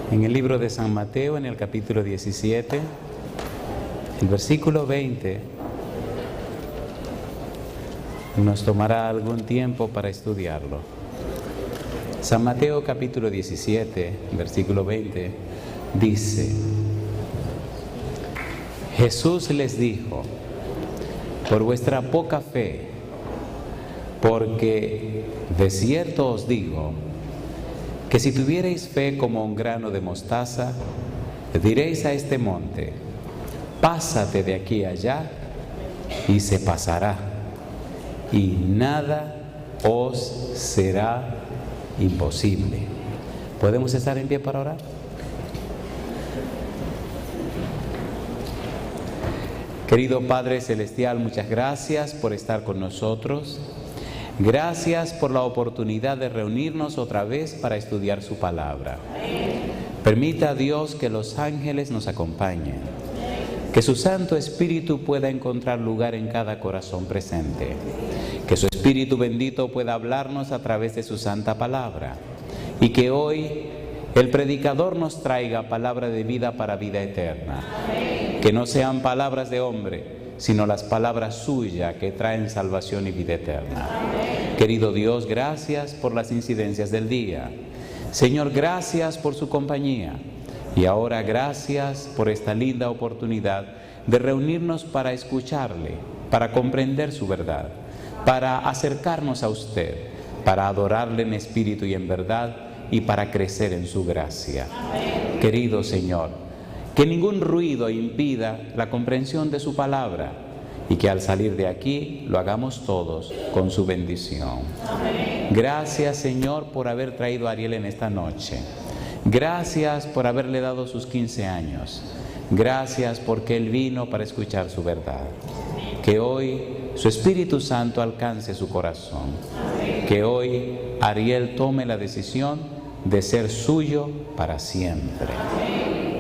En el libro de San Mateo, en el capítulo 17, el versículo 20, nos tomará algún tiempo para estudiarlo. San Mateo capítulo 17, versículo 20, dice: Jesús les dijo: por vuestra poca fe, porque de cierto os digo, que si tuvierais fe como un grano de mostaza, diréis a este monte: pásate de aquí allá, y se pasará, y nada os será imposible. ¿Podemos estar en pie para orar? Querido Padre Celestial, muchas gracias por estar con nosotros. Gracias por la oportunidad de reunirnos otra vez para estudiar su palabra. Permita a Dios que los ángeles nos acompañen, que su Santo Espíritu pueda encontrar lugar en cada corazón presente, que su Espíritu bendito pueda hablarnos a través de su santa palabra, y que hoy el predicador nos traiga palabra de vida para vida eterna. Que no sean palabras de hombre, sino las palabras suyas que traen salvación y vida eterna. Querido Dios, gracias por las incidencias del día. Señor, gracias por su compañía. Y ahora gracias por esta linda oportunidad de reunirnos para escucharle, para comprender su verdad, para acercarnos a usted, para adorarle en espíritu y en verdad, y para crecer en su gracia. Querido Señor, que ningún ruido impida la comprensión de su palabra, y que al salir de aquí lo hagamos todos con su bendición. Amén. Gracias, Señor, por haber traído a Ariel en esta noche. Gracias por haberle dado sus 15 años. Gracias porque él vino para escuchar su verdad. Que hoy su Espíritu Santo alcance su corazón. Que hoy Ariel tome la decisión de ser suyo para siempre.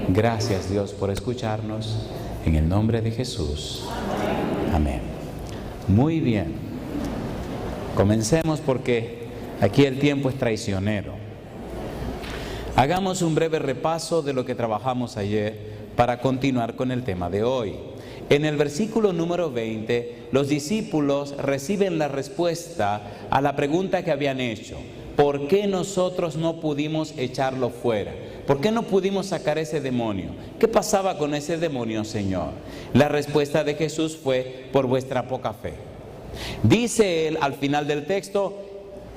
Gracias, Dios, por escucharnos. En el nombre de Jesús. Amén. Muy bien. Comencemos porque aquí el tiempo es traicionero. Hagamos un breve repaso de lo que trabajamos ayer para continuar con el tema de hoy. En el versículo número 20, los discípulos reciben la respuesta a la pregunta que habían hecho. ¿Por qué nosotros no pudimos echarlo fuera? ¿Por qué no pudimos sacar ese demonio? ¿Qué pasaba con ese demonio, Señor? La respuesta de Jesús fue: por vuestra poca fe. Dice él al final del texto: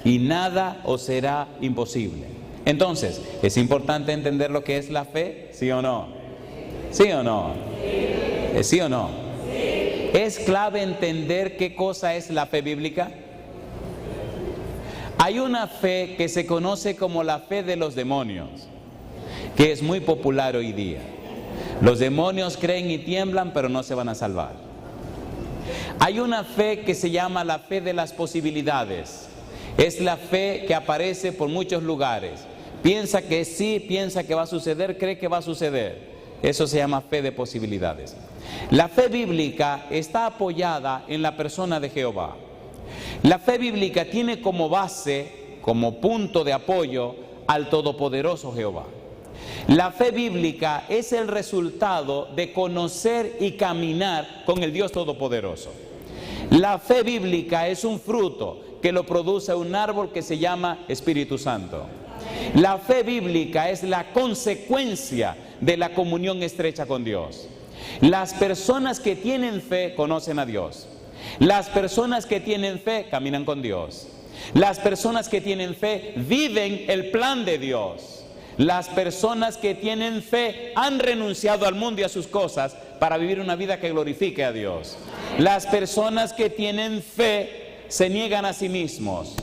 y nada os será imposible. Entonces, ¿es importante entender lo que es la fe? ¿Sí o no? ¿Sí o no? ¿Sí o no? ¿Es clave entender qué cosa es la fe bíblica? Hay una fe que se conoce como la fe de los demonios, que es muy popular hoy día. Los demonios creen y tiemblan, pero no se van a salvar. Hay una fe que se llama la fe de las posibilidades. Es la fe que aparece por muchos lugares. Piensa que sí, piensa que va a suceder, cree que va a suceder. Eso se llama fe de posibilidades. La fe bíblica está apoyada en la persona de Jehová. La fe bíblica tiene como base, como punto de apoyo, al Todopoderoso Jehová. La fe bíblica es el resultado de conocer y caminar con el Dios Todopoderoso. La fe bíblica es un fruto que lo produce un árbol que se llama Espíritu Santo. La fe bíblica es la consecuencia de la comunión estrecha con Dios. Las personas que tienen fe conocen a Dios. Las personas que tienen fe caminan con Dios. Las personas que tienen fe viven el plan de Dios. Las personas que tienen fe han renunciado al mundo y a sus cosas para vivir una vida que glorifique a Dios. Las personas que tienen fe se niegan a sí mismos,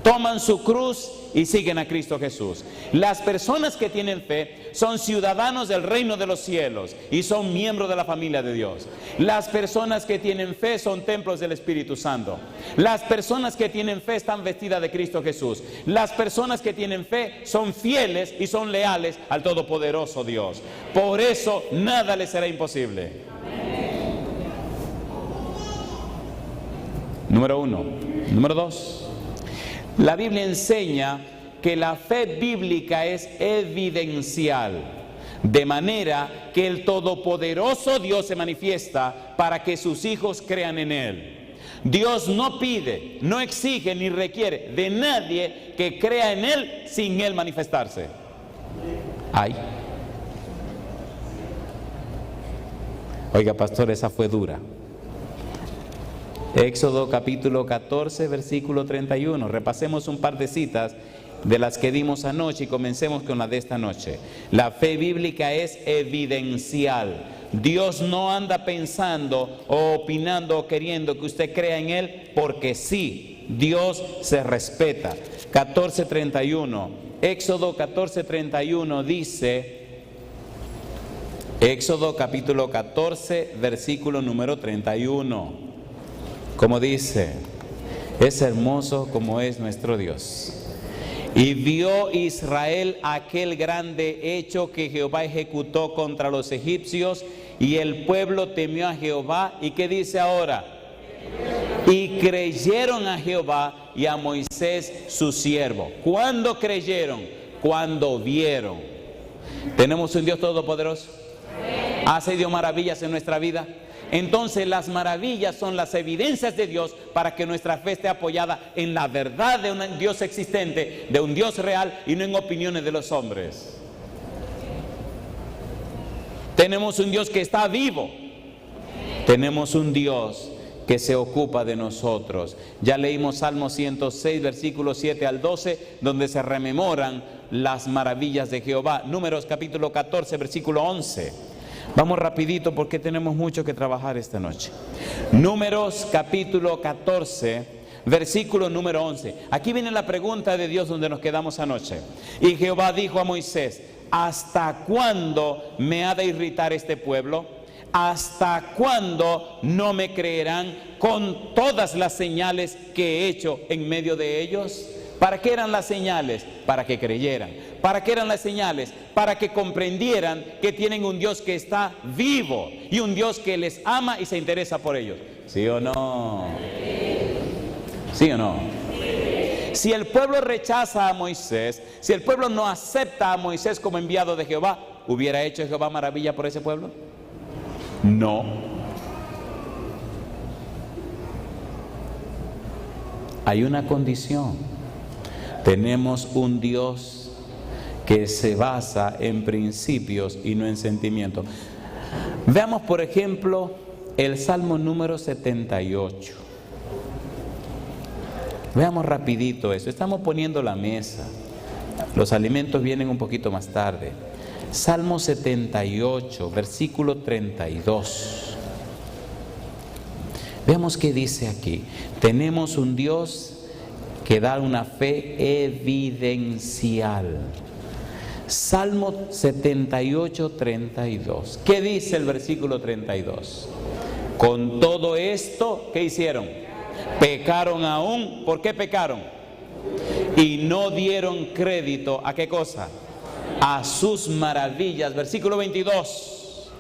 toman su cruz y siguen a Cristo Jesús. Las personas que tienen fe son ciudadanos del reino de los cielos y son miembros de la familia de Dios. Las personas que tienen fe son templos del Espíritu Santo. Las personas que tienen fe están vestidas de Cristo Jesús. Las personas que tienen fe son fieles y son leales al Todopoderoso Dios. Por eso nada les será imposible. Número 1. Número 2. La Biblia enseña que la fe bíblica es evidencial, de manera que el todopoderoso Dios se manifiesta para que sus hijos crean en Él. Dios no pide, no exige ni requiere de nadie que crea en Él sin Él manifestarse. Ay. Oiga, pastor, esa fue dura. Éxodo capítulo 14, versículo 31. Repasemos un par de citas de las que dimos anoche y comencemos con la de esta noche. La fe bíblica es evidencial. Dios no anda pensando o opinando o queriendo que usted crea en Él porque sí. Dios se respeta. 14:31. Éxodo 14:31 dice, Éxodo capítulo 14, versículo número 31. Como dice, es hermoso como es nuestro Dios. Y vio Israel aquel grande hecho que Jehová ejecutó contra los egipcios, y el pueblo temió a Jehová. ¿Y qué dice ahora? Y creyeron a Jehová y a Moisés su siervo. ¿Cuándo creyeron? Cuando vieron. ¿Tenemos un Dios todopoderoso? ¿Hace Dios maravillas en nuestra vida? Entonces las maravillas son las evidencias de Dios para que nuestra fe esté apoyada en la verdad de un Dios existente, de un Dios real y no en opiniones de los hombres. Tenemos un Dios que está vivo. Tenemos un Dios que se ocupa de nosotros. Ya leímos Salmo 106, versículos 7 al 12, donde se rememoran las maravillas de Jehová. Números capítulo 14, versículo 11. Vamos rapidito porque tenemos mucho que trabajar esta noche. Números capítulo 14, versículo número 11. Aquí viene la pregunta de Dios donde nos quedamos anoche. Y Jehová dijo a Moisés: ¿hasta cuándo me ha de irritar este pueblo? ¿Hasta cuándo no me creerán con todas las señales que he hecho en medio de ellos? ¿Para qué eran las señales? Para que creyeran. ¿Para qué eran las señales? Para que comprendieran que tienen un Dios que está vivo y un Dios que les ama y se interesa por ellos. ¿Sí o no? ¿Sí o no? Si el pueblo rechaza a Moisés, si el pueblo no acepta a Moisés como enviado de Jehová, ¿hubiera hecho Jehová maravilla por ese pueblo? No. Hay una condición. Tenemos un Dios que se basa en principios y no en sentimientos. Veamos, por ejemplo, el Salmo número 78. Veamos rapidito eso. Estamos poniendo la mesa. Los alimentos vienen un poquito más tarde. Salmo 78, versículo 32. Veamos qué dice aquí. Tenemos un Dios que da una fe evidencial. Salmo 78, 32. ¿Qué dice el versículo 32? Con todo esto, ¿qué hicieron? Pecaron aún. ¿Por qué pecaron? Y no dieron crédito ¿a qué cosa? A sus maravillas. Versículo 22.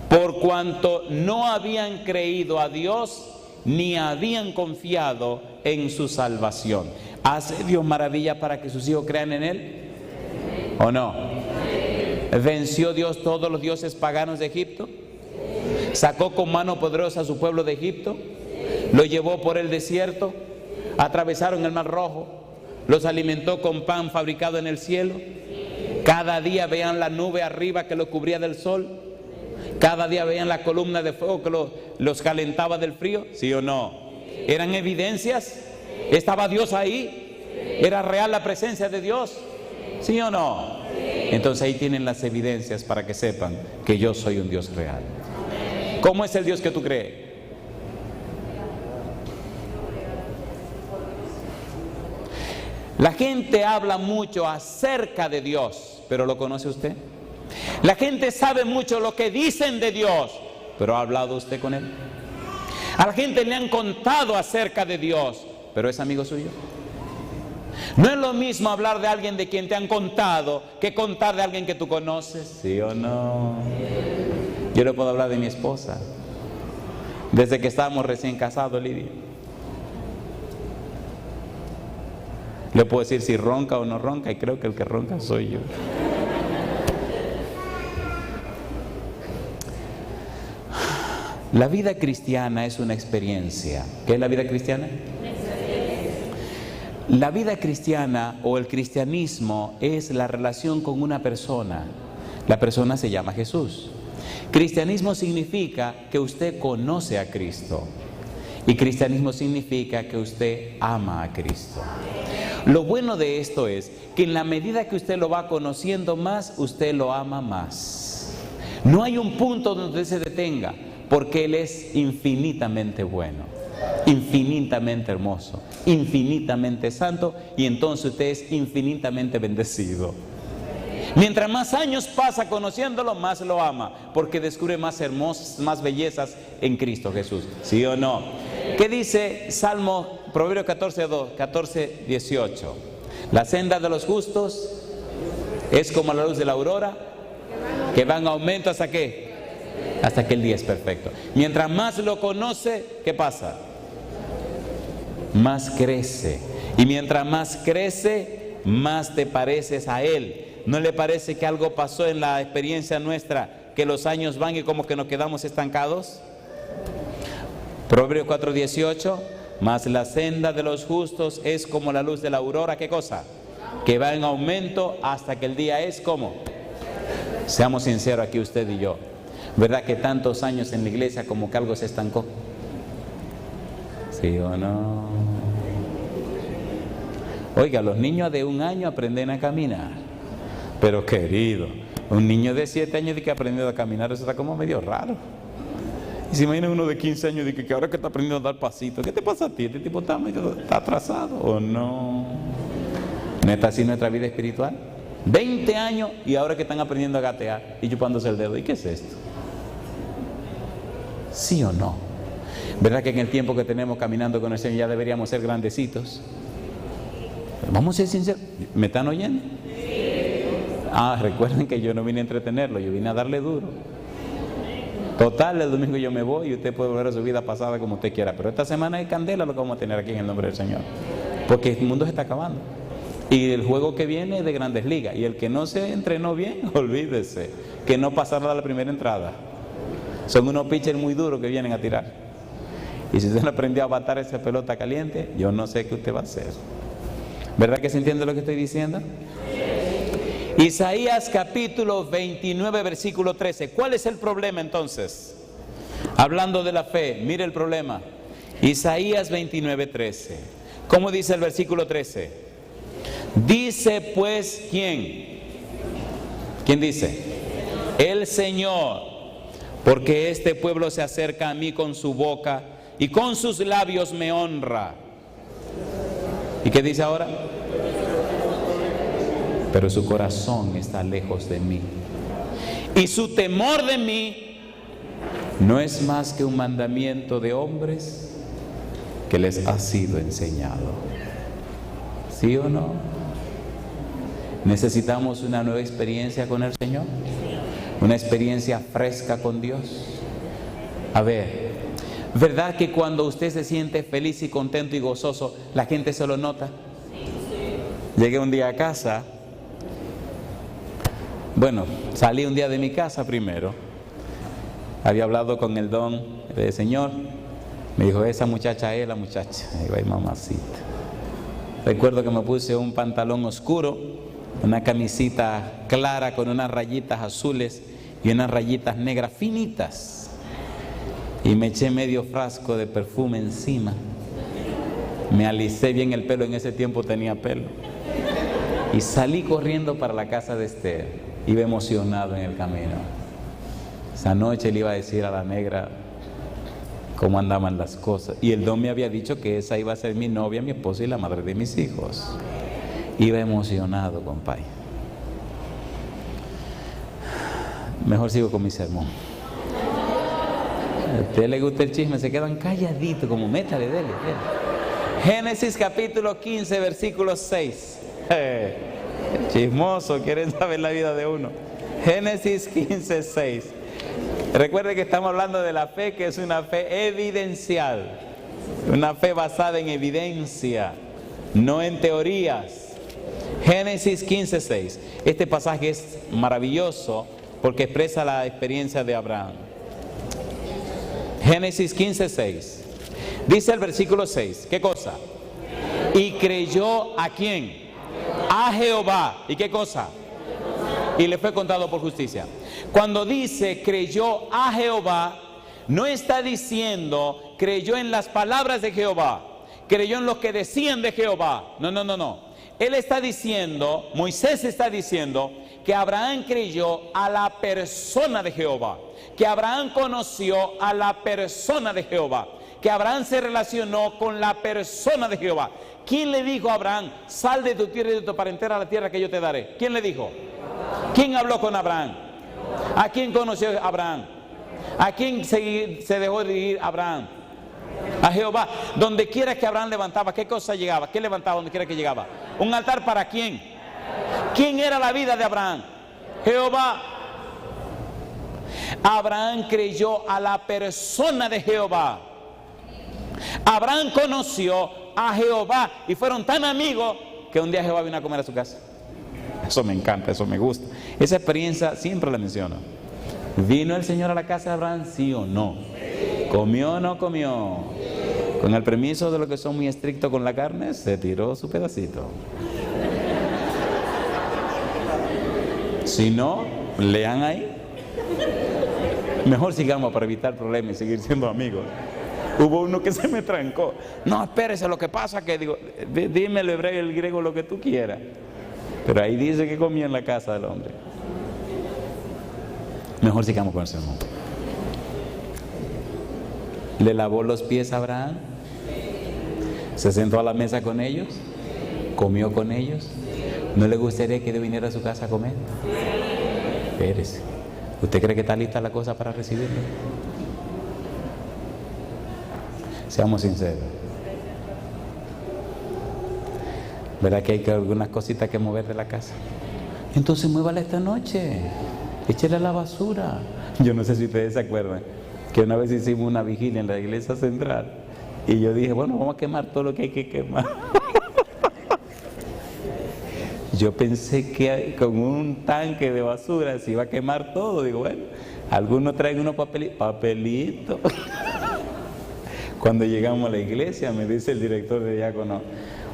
Por cuanto no habían creído a Dios, ni habían confiado en su salvación. ¿Hace Dios maravilla para que sus hijos crean en Él? ¿O no? ¿Venció Dios todos los dioses paganos de Egipto? ¿Sacó con mano poderosa a su pueblo de Egipto? ¿Lo llevó por el desierto? ¿Atravesaron el mar rojo? ¿Los alimentó con pan fabricado en el cielo? Cada día veían la nube arriba que los cubría del sol. Cada día veían la columna de fuego que los calentaba del frío. ¿Sí o no? ¿Eran evidencias? ¿Estaba Dios ahí? ¿Era real la presencia de Dios? ¿Sí o no? Entonces ahí tienen las evidencias para que sepan que yo soy un Dios real. ¿Cómo es el Dios que tú crees? La gente habla mucho acerca de Dios, pero ¿lo conoce usted? La gente sabe mucho lo que dicen de Dios, pero ¿ha hablado usted con Él? A la gente le han contado acerca de Dios, pero ¿es amigo suyo? No es lo mismo hablar de alguien de quien te han contado que contar de alguien que tú conoces. ¿Sí o no? Yo le puedo hablar de mi esposa. Desde que estábamos recién casados, Lidia. Le puedo decir si ronca o no ronca, y creo que el que ronca soy yo. La vida cristiana es una experiencia. ¿Qué es la vida cristiana? La vida cristiana o el cristianismo es la relación con una persona. La persona se llama Jesús. Cristianismo significa que usted conoce a Cristo. Y cristianismo significa que usted ama a Cristo. Lo bueno de esto es que en la medida que usted lo va conociendo más, usted lo ama más. No hay un punto donde se detenga, porque Él es infinitamente bueno, infinitamente hermoso, infinitamente santo, y entonces usted es infinitamente bendecido. Mientras más años pasa conociéndolo, más lo ama, porque descubre más hermosas, más bellezas en Cristo Jesús. ¿Sí o no? ¿Qué dice Proverbios 14, 18? La senda de los justos es como la luz de la aurora, que va en aumento hasta ¿qué? Hasta que el día es perfecto. Mientras más lo conoce, ¿qué pasa? Más crece. Y mientras más crece, más te pareces a Él. ¿No le parece que algo pasó en la experiencia nuestra, que los años van y como que nos quedamos estancados? Proverbios 4:18, mas la senda de los justos es como la luz de la aurora, ¿qué cosa? Que va en aumento hasta que el día es como. Seamos sinceros aquí usted y yo. ¿Verdad que tantos años en la iglesia como que algo se estancó? ¿Sí o no? Oiga, los niños de 1 año aprenden a caminar. Pero querido, un niño de 7 años de que ha aprendido a caminar, eso está como medio raro. Y se imagina uno de 15 años de que ahora que está aprendiendo a dar pasitos, ¿qué te pasa a ti? Este tipo está atrasado, ¿o no? ¿No está así nuestra vida espiritual? 20 años y ahora que están aprendiendo a gatear y chupándose el dedo. ¿Y qué es esto? ¿Sí o no? ¿Verdad que en el tiempo que tenemos caminando con el Señor ya deberíamos ser grandecitos? Vamos a ser sinceros. ¿Me están oyendo? Recuerden que yo no vine a entretenerlo, yo vine a darle duro. Total, el domingo yo me voy y usted puede volver a su vida pasada como usted quiera. Pero esta semana es candela lo que vamos a tener aquí en el nombre del Señor. Porque el mundo se está acabando. Y el juego que viene es de Grandes Ligas. Y el que no se entrenó bien, olvídese, que no pasará a la primera entrada. Son unos pitchers muy duros que vienen a tirar. Y si usted no aprendió a batar esa pelota caliente, yo no sé qué usted va a hacer. ¿Verdad que se entiende lo que estoy diciendo? Isaías capítulo 29, versículo 13. ¿Cuál es el problema entonces? Hablando de la fe, mire el problema. Isaías 29, 13. ¿Cómo dice el versículo 13? Dice pues, ¿quién? ¿Quién dice? El Señor, porque este pueblo se acerca a mí con su boca y con sus labios me honra. ¿Y qué dice ahora? Pero su corazón está lejos de mí. Y su temor de mí no es más que un mandamiento de hombres que les ha sido enseñado. ¿Sí o no? ¿Necesitamos una nueva experiencia con el Señor? ¿Una experiencia fresca con Dios? A ver, ¿verdad que cuando usted se siente feliz y contento y gozoso, la gente se lo nota? Llegué un día a casa. Bueno, salí un día de mi casa primero. Había hablado con el don del Señor. Me dijo, esa muchacha es la muchacha. Y digo, ay, mamacita. Recuerdo que me puse un pantalón oscuro, una camisita clara con unas rayitas azules y unas rayitas negras finitas. Y me eché medio frasco de perfume encima. Me alicé bien el pelo, en ese tiempo tenía pelo. Y salí corriendo para la casa de Esther. Iba emocionado en el camino. Esa noche le iba a decir a la negra cómo andaban las cosas. Y el don me había dicho que esa iba a ser mi novia, mi esposa y la madre de mis hijos. Iba emocionado, compadre. Mejor sigo con mi sermón. A usted le gusta el chisme, se quedan calladitos, como métale, dele. Génesis capítulo 15, versículo 6. Chismoso, quieren saber la vida de uno. Génesis 15, 6. Recuerde que estamos hablando de la fe, que es una fe evidencial, una fe basada en evidencia. no en teorías. Génesis 15:6. Este pasaje es maravilloso porque expresa la experiencia de Abraham. Génesis 15:6. Dice el versículo 6. ¿Qué cosa? Y creyó ¿a quién? A Jehová. ¿Y qué cosa? Y le fue contado por justicia. Cuando dice creyó a Jehová, no está diciendo creyó en las palabras de Jehová, creyó en lo que decían de Jehová. No. Él está diciendo, Moisés está diciendo que Abraham creyó a la persona de Jehová, que Abraham conoció a la persona de Jehová, que Abraham se relacionó con la persona de Jehová. ¿Quién le dijo a Abraham, sal de tu tierra y de tu parentela a la tierra que yo te daré? ¿Quién le dijo? ¿Quién habló con Abraham? ¿A quién conoció Abraham? ¿A quién se dejó dirigir Abraham? A Jehová. Donde quiera que Abraham levantaba, ¿qué cosa llegaba? ¿Qué levantaba donde quiera que llegaba? ¿Un altar para quién? ¿Quién era la vida de Abraham? Jehová. Abraham creyó a la persona de Jehová. Abraham conoció a Jehová y fueron tan amigos que un día Jehová vino a comer a su casa. Eso me encanta, eso me gusta. Esa experiencia siempre la menciono. ¿Vino el Señor a la casa de Abraham? ¿Sí o no? ¿Comió o no comió? Con el permiso de los que son muy estrictos con la carne, se tiró su pedacito. Si no, lean ahí. Mejor sigamos para evitar problemas y seguir siendo amigos. Hubo uno que se me trancó. No, espérese, lo que pasa que digo, dime el hebreo y el griego lo que tú quieras. Pero ahí dice que comía en la casa del hombre. Mejor sigamos con el sermón. Le lavó los pies a Abraham, se sentó a la mesa con ellos, comió con ellos. ¿No le gustaría que él viniera a su casa a comer? Espérese. ¿Usted cree que está lista la cosa para recibirlo? Seamos sinceros. ¿Verdad que hay algunas cositas que mover de la casa? Entonces muévala esta noche, échale a la basura. Yo no sé si ustedes se acuerdan que una vez hicimos una vigilia en la iglesia central y yo dije, bueno, vamos a quemar todo lo que hay que quemar. Yo pensé que con un tanque de basura se iba a quemar todo. Digo, bueno, algunos traen unos papelitos. Cuando llegamos a la iglesia me dice el director de diácono,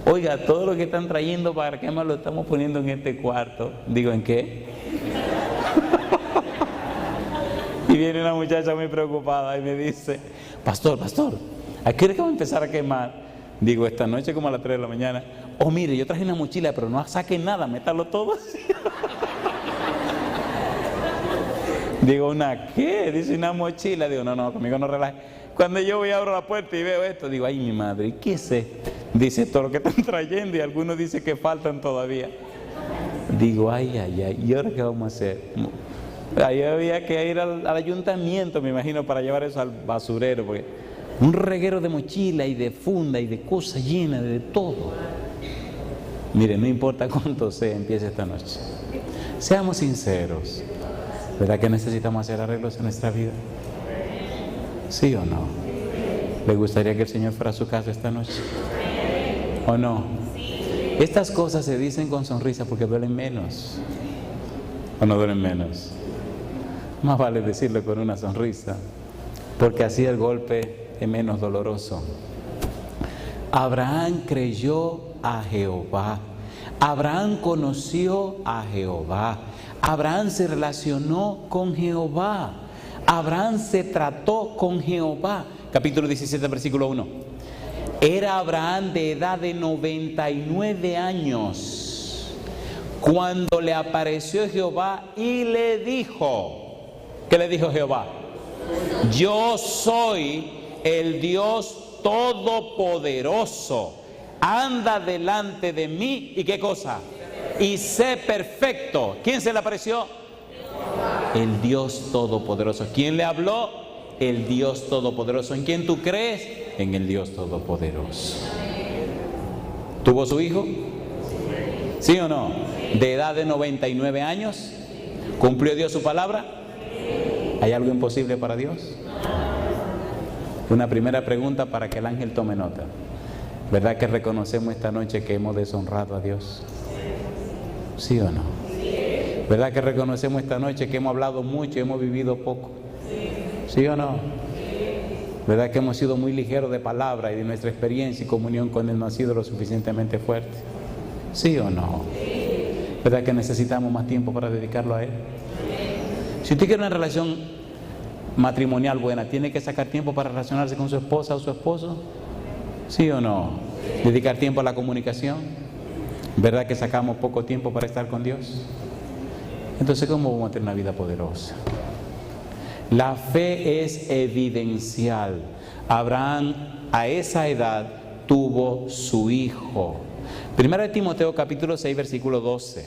oiga, todo lo que están trayendo para quemar lo estamos poniendo en este cuarto. Digo, ¿en qué? Y viene una muchacha muy preocupada y me dice, pastor, ¿a qué hora que vamos a empezar a quemar? Digo, esta noche como a las 3 de la mañana. Oh, mire, yo traje una mochila, pero no saquen nada, métalo todo así. Digo, ¿una qué? Dice, una mochila. Digo, no, conmigo no relaje. Cuando yo voy a abrir la puerta y veo esto, digo, ay, mi madre, ¿y qué es esto? Dice, todo lo que están trayendo y algunos dicen que faltan todavía. Digo, ay, ¿y ahora qué vamos a hacer? Ahí había que ir al ayuntamiento, me imagino, para llevar eso al basurero, porque un reguero de mochila y de funda y de cosas llenas de todo. Mire, no importa cuánto sea, empiece esta noche. Seamos sinceros. ¿Verdad que necesitamos hacer arreglos en nuestra vida? ¿Sí o no? ¿Le gustaría que el Señor fuera a su casa esta noche? ¿O no? Estas cosas se dicen con sonrisa porque duelen menos. ¿O no duelen menos? Más vale decirlo con una sonrisa, porque así el golpe es menos doloroso. Abraham creyó a Jehová. Abraham conoció a Jehová. Abraham se relacionó con Jehová. Abraham se trató con Jehová. Capítulo 17, versículo 1. Era Abraham de edad de 99 años cuando le apareció Jehová y le dijo, ¿qué le dijo Jehová? Yo soy el Dios Todopoderoso. Anda delante de mí y ¿qué cosa? Y sé perfecto. ¿Quién se le apareció? El Dios Todopoderoso. ¿Quién le habló? El Dios Todopoderoso. ¿En quién tú crees? En el Dios Todopoderoso. ¿Tuvo su hijo? ¿Sí o no? De edad de 99 años. ¿Cumplió Dios su palabra? ¿Hay algo imposible para Dios? Una primera pregunta para que el ángel tome nota. ¿Verdad que reconocemos esta noche que hemos deshonrado a Dios? ¿Sí o no? ¿Verdad que reconocemos esta noche que hemos hablado mucho y hemos vivido poco? ¿Sí o no? ¿Verdad que hemos sido muy ligeros de palabra y de nuestra experiencia y comunión con Él no ha sido lo suficientemente fuerte? ¿Sí o no? ¿Verdad que necesitamos más tiempo para dedicarlo a Él? Si usted quiere una relación matrimonial buena, ¿tiene que sacar tiempo para relacionarse con su esposa o su esposo? ¿Sí o no? Dedicar tiempo a la comunicación. ¿Verdad que sacamos poco tiempo para estar con Dios? Entonces, ¿cómo vamos a tener una vida poderosa? La fe es evidencial. Abraham a esa edad tuvo su hijo. Primera de Timoteo capítulo 6 versículo 12.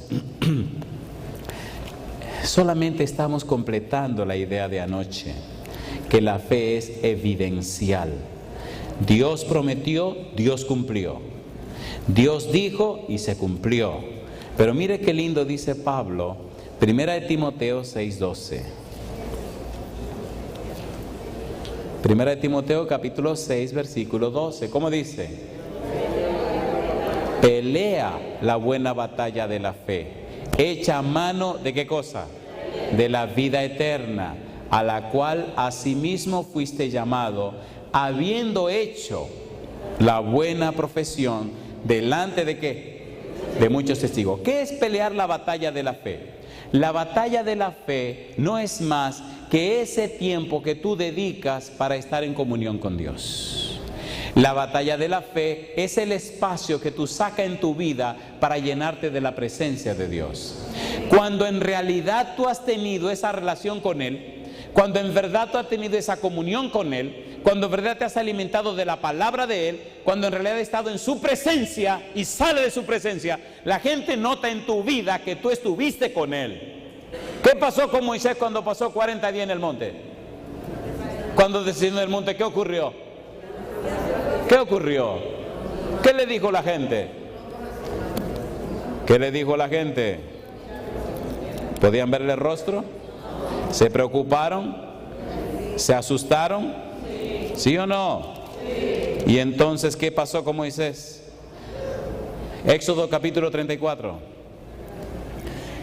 Solamente estamos completando la idea de anoche, que la fe es evidencial. Dios prometió, Dios cumplió. Dios dijo y se cumplió. Pero mire qué lindo dice Pablo, Primera de Timoteo 6:12. Primera de Timoteo capítulo 6 versículo 12. ¿Cómo dice? Pelea la buena batalla de la fe. Echa mano de ¿qué cosa? De la vida eterna, a la cual asimismo fuiste llamado, habiendo hecho la buena profesión delante de ¿qué? De muchos testigos. ¿Qué es pelear la batalla de la fe? La batalla de la fe no es más que ese tiempo que tú dedicas para estar en comunión con Dios. La batalla de la fe es el espacio que tú sacas en tu vida para llenarte de la presencia de Dios. Cuando en realidad tú has tenido esa relación con Él, cuando en verdad tú has tenido esa comunión con Él, cuando en verdad te has alimentado de la palabra de Él, cuando en realidad has estado en su presencia y sale de su presencia, la gente nota en tu vida que tú estuviste con Él. ¿Qué pasó con Moisés cuando pasó 40 días en el monte? Cuando descendió del monte, ¿qué ocurrió? ¿Qué ocurrió? ¿Qué le dijo la gente? ¿Qué le dijo la gente? ¿Podían verle el rostro? ¿Se preocuparon? ¿Se asustaron? ¿Sí o no? Y entonces, ¿qué pasó con Moisés? Éxodo capítulo 34.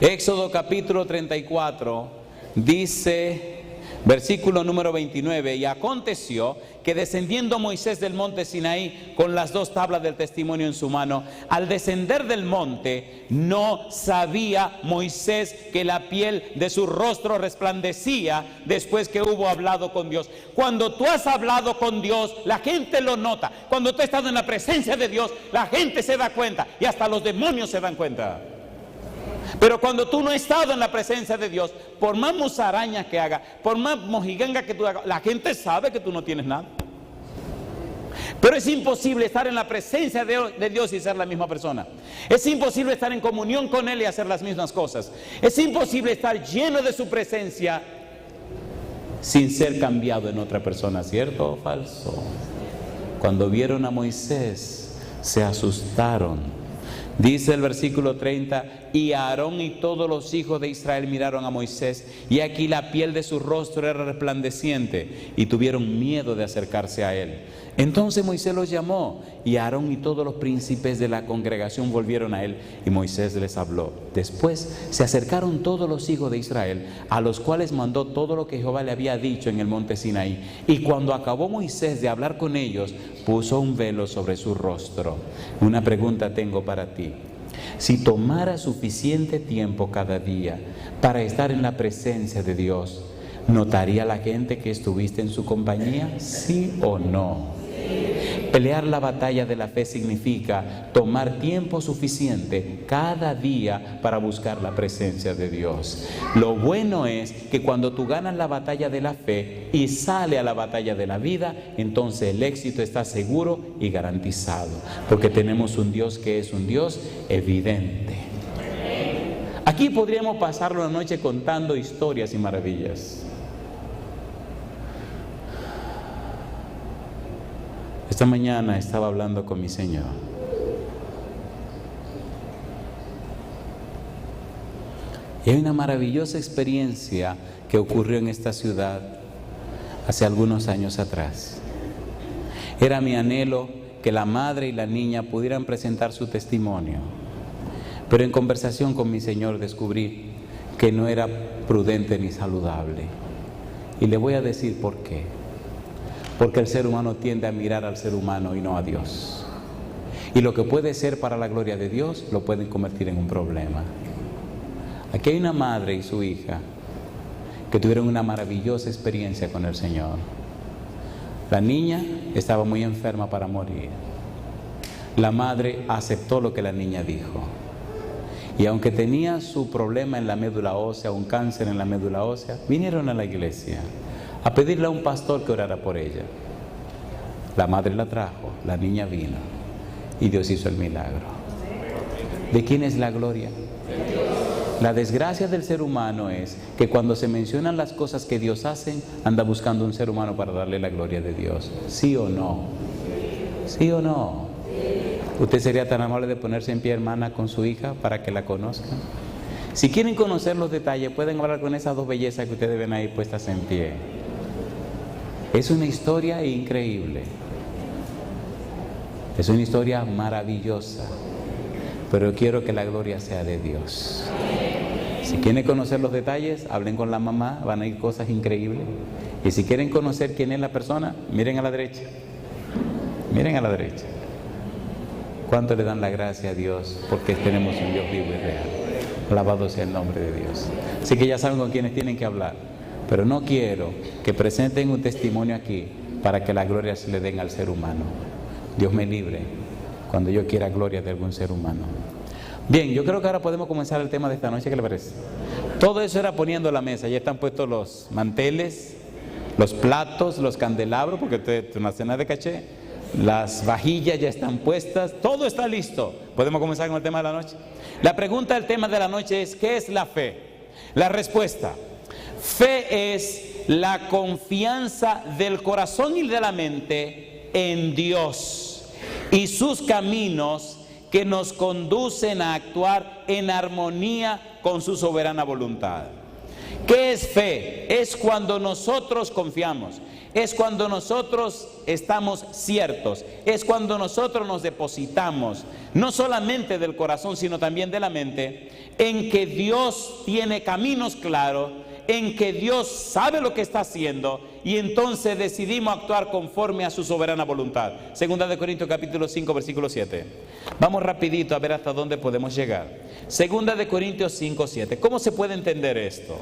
Éxodo capítulo 34 dice, versículo número 29, y aconteció que descendiendo Moisés del monte Sinaí con las 2 tablas del testimonio en su mano, al descender del monte no sabía Moisés que la piel de su rostro resplandecía después que hubo hablado con Dios. Cuando tú has hablado con Dios, la gente lo nota. Cuando tú has estado en la presencia de Dios, la gente se da cuenta y hasta los demonios se dan cuenta. Pero cuando tú no has estado en la presencia de Dios, por más musarañas que hagas, por más mojiganga que tú hagas, la gente sabe que tú no tienes nada. Pero es imposible estar en la presencia de Dios y ser la misma persona. Es imposible estar en comunión con Él y hacer las mismas cosas. Es imposible estar lleno de su presencia sin ser cambiado en otra persona, ¿cierto o falso? Cuando vieron a Moisés, se asustaron. Dice el versículo 30, y Aarón y todos los hijos de Israel miraron a Moisés, y aquí la piel de su rostro era resplandeciente, y tuvieron miedo de acercarse a él. Entonces Moisés los llamó, y Aarón y todos los príncipes de la congregación volvieron a él, y Moisés les habló. Después se acercaron todos los hijos de Israel, a los cuales mandó todo lo que Jehová le había dicho en el monte Sinaí. Y cuando acabó Moisés de hablar con ellos, puso un velo sobre su rostro. Una pregunta tengo para ti. Si tomara suficiente tiempo cada día para estar en la presencia de Dios, ¿notaría la gente que estuviste en su compañía? ¿Sí o no? Pelear la batalla de la fe significa tomar tiempo suficiente cada día para buscar la presencia de Dios. Lo bueno es que cuando tú ganas la batalla de la fe y sale a la batalla de la vida, entonces el éxito está seguro y garantizado, porque tenemos un Dios que es un Dios evidente. Aquí podríamos pasar la noche contando historias y maravillas. Esta mañana estaba hablando con mi Señor. Y hay una maravillosa experiencia que ocurrió en esta ciudad hace algunos años atrás. Era mi anhelo que la madre y la niña pudieran presentar su testimonio. Pero en conversación con mi Señor descubrí que no era prudente ni saludable. Y le voy a decir por qué. Porque el ser humano tiende a mirar al ser humano y no a Dios. Y lo que puede ser para la gloria de Dios lo pueden convertir en un problema. Aquí hay una madre y su hija que tuvieron una maravillosa experiencia con el Señor. La niña estaba muy enferma para morir. La madre aceptó lo que la niña dijo. Y aunque tenía su problema en la médula ósea, un cáncer en la médula ósea, vinieron a la iglesia a pedirle a un pastor que orara por ella. La madre la trajo, la niña vino y Dios hizo el milagro. ¿De quién es la gloria? La desgracia del ser humano es que cuando se mencionan las cosas que Dios hace, anda buscando un ser humano para darle la gloria de Dios. ¿Sí o no? ¿Sí o no? ¿Usted sería tan amable de ponerse en pie, hermana, con su hija para que la conozcan? Si quieren conocer los detalles, pueden hablar con esas dos bellezas que ustedes ven ahí puestas en pie. Es una historia increíble. Es una historia maravillosa. Pero quiero que la gloria sea de Dios. Si quieren conocer los detalles, hablen con la mamá, van a ir cosas increíbles. Y si quieren conocer quién es la persona, miren a la derecha. Miren a la derecha. ¿Cuánto le dan la gracia a Dios? Porque tenemos un Dios vivo y real. Alabado sea el nombre de Dios. Así que ya saben con quiénes tienen que hablar. Pero no quiero que presenten un testimonio aquí para que la gloria se le den al ser humano. Dios me libre cuando yo quiera gloria de algún ser humano. Bien, yo creo que ahora podemos comenzar el tema de esta noche. ¿Qué le parece? Todo eso era poniendo la mesa. Ya están puestos los manteles, los platos, los candelabros, porque esto es una cena de caché. Las vajillas ya están puestas. Todo está listo. ¿Podemos comenzar con el tema de la noche? La pregunta del tema de la noche es: ¿qué es la fe? La respuesta: fe es la confianza del corazón y de la mente en Dios y sus caminos que nos conducen a actuar en armonía con su soberana voluntad. ¿Qué es fe? Es cuando nosotros confiamos, es cuando nosotros estamos ciertos, es cuando nosotros nos depositamos, no solamente del corazón, sino también de la mente, en que Dios tiene caminos claros, en que Dios sabe lo que está haciendo, y entonces decidimos actuar conforme a su soberana voluntad. Segunda de Corintios capítulo 5 versículo 7. Vamos rapidito a ver hasta dónde podemos llegar. Segunda de Corintios 5, 7. ¿Cómo se puede entender esto?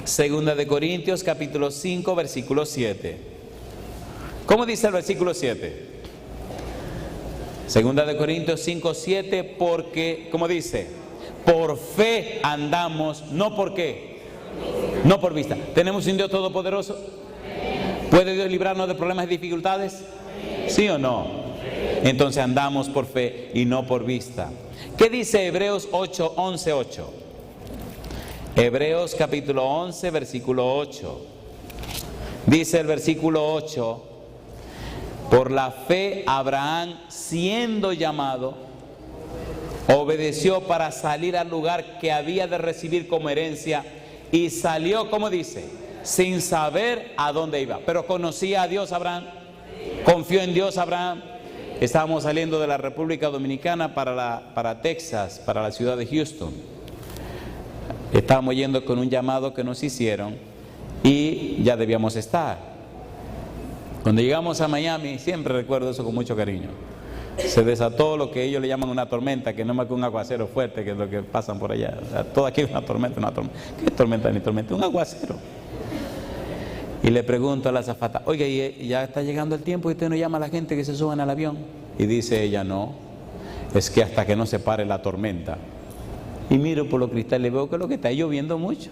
Segunda de Corintios capítulo 5 versículo 7. ¿Cómo dice el versículo 7? Segunda de Corintios 5, 7, porque, ¿cómo dice? Por fe andamos, no por qué, no por vista. ¿Tenemos un Dios todopoderoso? ¿Puede Dios librarnos de problemas y dificultades? ¿Sí o no? Entonces andamos por fe y no por vista. ¿Qué dice Hebreos 8, 11, 8? Hebreos capítulo 11 versículo 8. Dice el versículo 8: por la fe Abraham, siendo llamado, obedeció para salir al lugar que había de recibir como herencia, y salió, como dice, sin saber a dónde iba. Pero conocía a Dios Abraham, confió en Dios Abraham. Estábamos saliendo de la República Dominicana para Texas, para la ciudad de Houston. Estábamos yendo con un llamado que nos hicieron y ya debíamos estar. Cuando llegamos a Miami, siempre recuerdo eso con mucho cariño, se desató lo que ellos le llaman una tormenta, que no es más que un aguacero fuerte, que es lo que pasan por allá. O sea, todo aquí es una tormenta, una tormenta. ¿Qué tormenta ni tormenta? Un aguacero. Y le pregunto a la azafata: oiga, ¿y ya está llegando el tiempo y usted no llama a la gente que se suban al avión? Y dice ella: no, es que hasta que no se pare la tormenta. Y miro por los cristales y veo que lo que está lloviendo mucho.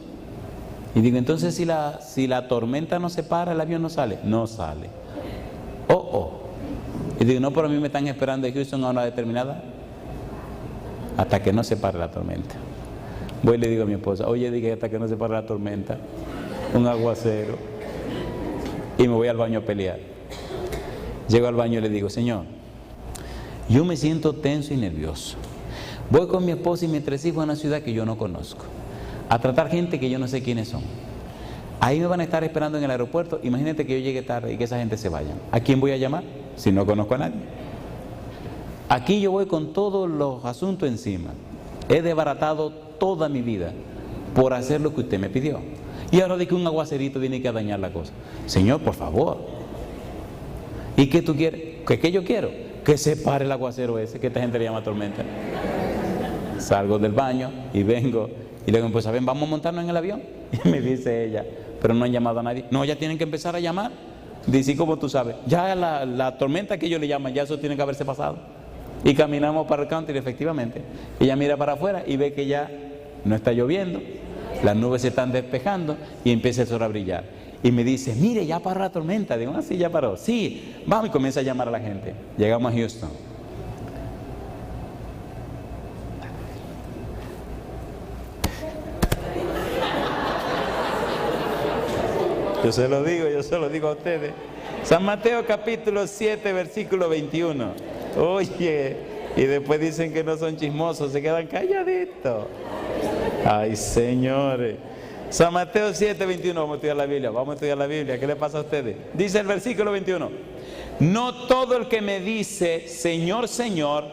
Y digo: entonces si la tormenta no se para, el avión no sale. No sale. Y digo: no, pero a mí me están esperando en Houston a una determinada, hasta que no se pare la tormenta. Voy y le digo a mi esposa: oye, dije hasta que no se pare la tormenta, un aguacero. Y me voy al baño a pelear. Llego al baño y le digo: Señor, yo me siento tenso y nervioso. Voy con mi esposa y mis 3 hijos a una ciudad que yo no conozco, a tratar gente que yo no sé quiénes son. Ahí me van a estar esperando en el aeropuerto. Imagínate que yo llegue tarde y que esa gente se vaya. ¿A quién voy a llamar? si no conozco a nadie? Aquí yo voy con todos los asuntos encima. He desbaratado toda mi vida por hacer lo que usted me pidió. Y ahora de que un aguacerito viene que a dañar la cosa. Señor, por favor. ¿Y qué tú quieres? ¿Qué yo quiero? Que se pare el aguacero ese, que esta gente le llama tormenta. Salgo del baño y vengo y le digo, pues ¿saben? Vamos a montarnos en el avión. Y me dice ella, pero no han llamado a nadie. No, ya tienen que empezar a llamar. Dice, ¿cómo tú sabes? Ya la tormenta que ellos le llaman, ya eso tiene que haberse pasado. Y caminamos para el country, efectivamente. Ella mira para afuera y ve que ya no está lloviendo, las nubes se están despejando y empieza el sol a brillar. Y me dice, mire, ya paró la tormenta. Digo, sí, ya paró. Sí, vamos, y comienza a llamar a la gente. Llegamos a Houston. Yo se lo digo a ustedes. San Mateo capítulo 7, versículo 21. Oye, y después dicen que no son chismosos, se quedan calladitos. Ay, señores. San Mateo 7, 21, vamos a estudiar la Biblia, ¿qué le pasa a ustedes? Dice el versículo 21, no todo el que me dice, Señor, Señor,